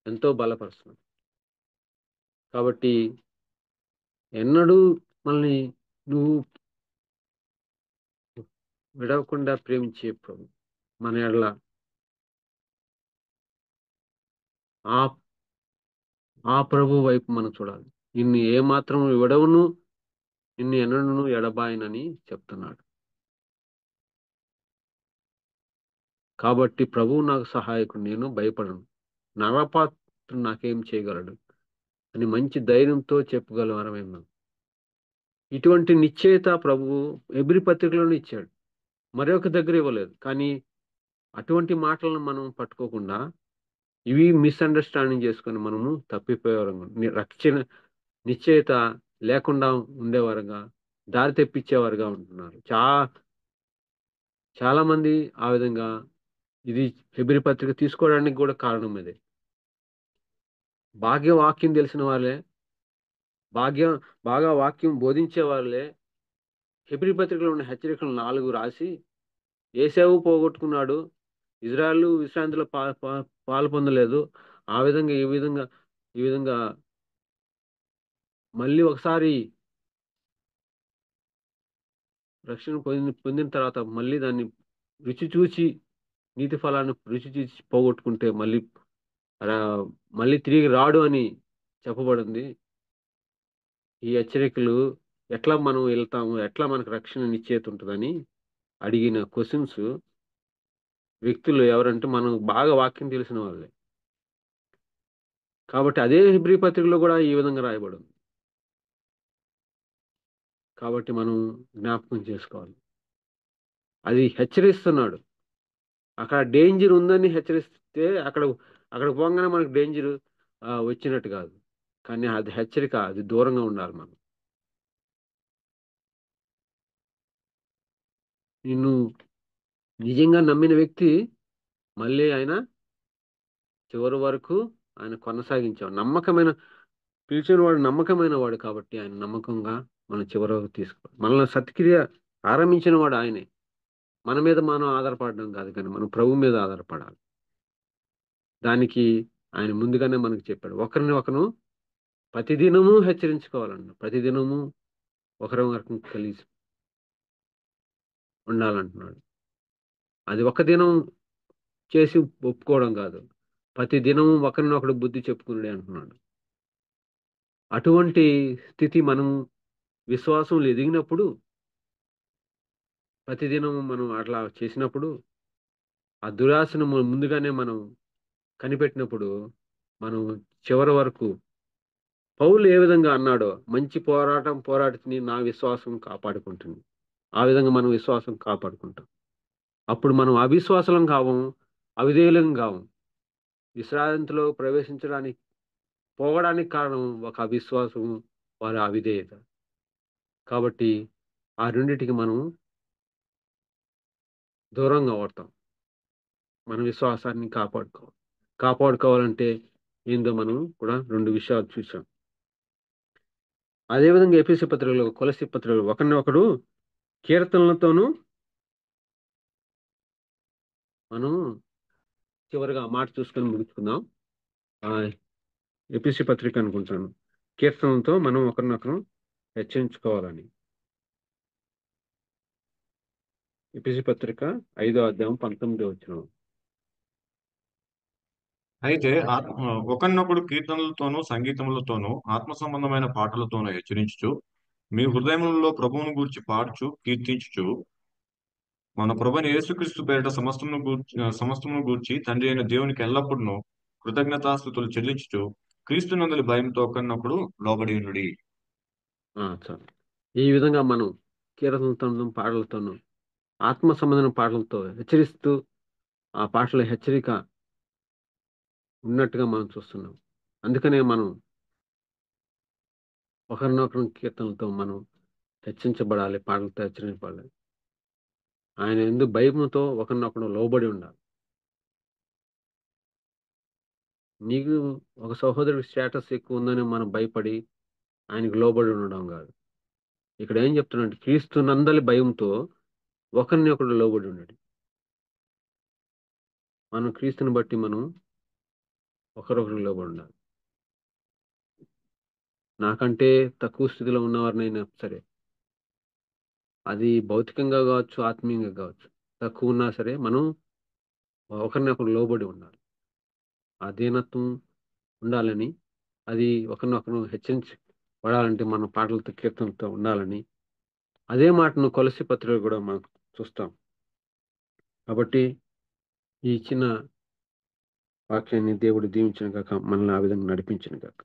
S2: ఎంతో బలపరుస్తున్నాడు. కాబట్టి ఎన్నడూ మనల్ని నువ్వు విడవకుండా ప్రేమించే ప్రభు మన ఎడల ఆ ఆ ప్రభు వైపు మనం చూడాలి. నిన్ను ఏమాత్రం విడవను, నిన్ను ఎన్నడూ ఎడబాయనని చెప్తున్నాడు. కాబట్టి ప్రభువు నాకు సహాయకుడు, నేను భయపడను. నరపాత్రుడు నాకేం చేయగలడు అని మంచి ధైర్యంతో చెప్పగలవారమే మనం. ఇటువంటి నిశ్చయత ప్రభువు హెబ్రీ పత్రికలోనే ఇచ్చాడు. మరొక దగ్గర ఇవ్వలేదు. కానీ అటువంటి మాటలను మనం పట్టుకోకుండా ఇవి మిస్అండర్స్టాండింగ్ చేసుకొని మనము తప్పిపోయేవారు. రక్షణ నిశ్చయత లేకుండా ఉండేవారుగా, దారి తెప్పించేవారుగా ఉంటున్నారు. చాలా మంది ఆ విధంగా ఇది హెబ్రీ పత్రిక తీసుకోవడానికి కూడా కారణం అదే. వాక్యం తెలిసిన వాళ్ళే, భాగ్యం బాగా వాక్యం బోధించే వాళ్ళే హెబ్రీ పత్రికలో ఉన్న హెచ్చరికలు 4 రాసి ఏశావు పోగొట్టుకున్నాడు, ఇజ్రాయెల్ విశ్రాంతిలో పాలు పొందలేదు, ఆ విధంగా ఈ విధంగా మళ్ళీ ఒకసారి రక్షణ పొందిన తర్వాత మళ్ళీ దాన్ని రుచి చూచి నీతి ఫలాన్ని రుచి చూసి పోగొట్టుకుంటే మళ్ళీ తిరిగి రాడు అని చెప్పబడింది. ఈ హెచ్చరికలు ఎట్లా మనం వెళ్తాము, ఎట్లా మనకు రక్షణ నిశ్చయిత ఉంటుందని అడిగిన క్వశ్చన్స్ వ్యక్తులు ఎవరంటే మనం బాగా వాక్యం తెలిసిన వాళ్ళే. కాబట్టి అదే హెబ్రీ పత్రికలో కూడా ఈ విధంగా రాయబడింది. కాబట్టి మనం జ్ఞాపకం చేసుకోవాలి. అది హెచ్చరిస్తున్నాడు. అక్కడ డేంజర్ ఉందని హెచ్చరిస్తే అక్కడ పోగానే మనకు డేంజర్ వచ్చినట్టు కాదు. కానీ అది హెచ్చరిక, అది దూరంగా ఉండాలి మనం. నిన్ను నిజంగా నమ్మిన వ్యక్తి మళ్ళీ ఆయన చివరి వరకు ఆయన కొనసాగించాడు. పిలిచిన వాడు నమ్మకమైన వాడు కాబట్టి ఆయన నమ్మకంగా మనం చివరి వరకు తీసుకోవాలి. మనల్ని సత్క్రియ ఆరంభించిన వాడు ఆయనే. మన మీద మనం ఆధారపడడం కాదు, కానీ మనం ప్రభు మీద ఆధారపడాలి. దానికి ఆయన ముందుగానే మనకు చెప్పాడు. ఒకరిని ఒకరు ప్రతిదినము హెచ్చరించుకోవాలన్న, ప్రతిదినము ఒకరికి కలిసి ఉండాలంటున్నాడు. అది ఒక దినం చేసి ఒప్పుకోవడం కాదు, ప్రతి దినము ఒకరినొకడు బుద్ధి చెప్పుకున్నాడే అంటున్నాడు. అటువంటి స్థితి మనం విశ్వాసంలో ఎదిగినప్పుడు, ప్రతిదినం మనం అట్లా చేసినప్పుడు, ఆ దురాశను ముందుగానే మనం కనిపెట్టినప్పుడు, మనం చివరి వరకు పౌలు ఏ విధంగా అన్నాడో, మంచి పోరాటం పోరాడుతుని నా విశ్వాసం కాపాడుకుంటుంది. ఆ విధంగా మనం విశ్వాసం కాపాడుకుంటాం. అప్పుడు మనం అవిశ్వాసం కావము, అవిధేయులం కావము. విశ్రాంతిలో పోవడానికి కారణం ఒక అవిశ్వాసము, వారి అవిధేయత. కాబట్టి ఆ రెండిటికి మనం దూరంగా పడతాం. మన విశ్వాసాన్ని కాపాడుకోవాలంటే ఏందో మనం కూడా 2 విషయాలు చూసాం. అదేవిధంగా ఎఫెసీ పత్రికలో, కొలస్సీ పత్రికలో ఒకరినొకడు కీర్తనలతోనూ, మనం చివరిగా మాట చూసుకొని ముగించుకుందాం. ఎఫెసీ పత్రిక అనుకుంటాను, కీర్తనలతో మనం ఒకరినొకరు హెచ్చరించుకోవాలని. ఎఫెసీ పత్రిక 5వ అధ్యాయం 19వ వచనం.
S3: అయితే ఒకరినొకడు కీర్తనలతోనూ సంగీతములతోనూ ఆత్మ సంబంధమైన పాటలతోనూ హెచ్చరించుచు మీ హృదయములలో ప్రభువును గూర్చి పాడుచు కీర్తించుచు మన ప్రభువైన యేసుక్రీస్తు పేరిట సమస్తమును గూర్చి తండ్రి అయిన దేవునికి ఎల్లప్పుడూ కృతజ్ఞతాస్తుతులు చెల్లించుచు క్రీస్తునందలి భయంతో ఒకరినొకడు లోబడి ఉండుడి.
S2: చాలు. ఈ విధంగా మనం కీర్తనలతోనూ పాటలతోనూ ఆత్మ సంబంధమైన పాటలతో హెచ్చరిస్తూ ఆ పాటల హెచ్చరిక ఉన్నట్టుగా మనం చూస్తున్నాం. అందుకనే మనం ఒకరినొకరు కీర్తనలతో మనం హెచ్చరించబడాలి, పాటలతో హెచ్చరించబడాలి. ఆయన ఎందు భయముతో ఒకరినొకడు లోబడి ఉండాలి. నీకు ఒక సహోదరుడి స్టేటస్ ఎక్కువ ఉందని మనం భయపడి ఆయనకు లోబడి ఉండడం కాదు. ఇక్కడ ఏం చెప్తున్నాడంటే క్రీస్తు నందలి భయంతో ఒకరిని ఒకడు లోబడి ఉండండి. మనం క్రీస్తుని బట్టి మనం ఒకరొకరు లోబడి ఉండాలి. నాకంటే తక్కువ స్థితిలో ఉన్నవారినైనా సరే, అది భౌతికంగా కావచ్చు, ఆత్మీయంగా కావచ్చు, తక్కువ ఉన్నా సరే మనం ఒకరినొకరు లోబడి ఉండాలి. ఆ దీనత్వం ఉండాలని, అది ఒకరినొకరు హెచ్చరించబడాలంటే మన పాటలతో కీర్తనలతో ఉండాలని, అదే మాటను కొలస్సీ పత్రికలో కూడా మనం చూస్తాం. కాబట్టి ఈ చిన్న వాక్యాన్ని దేవుడు దీవించిన గాక, మనల్ని ఆ విధంగా నడిపించిన గాక.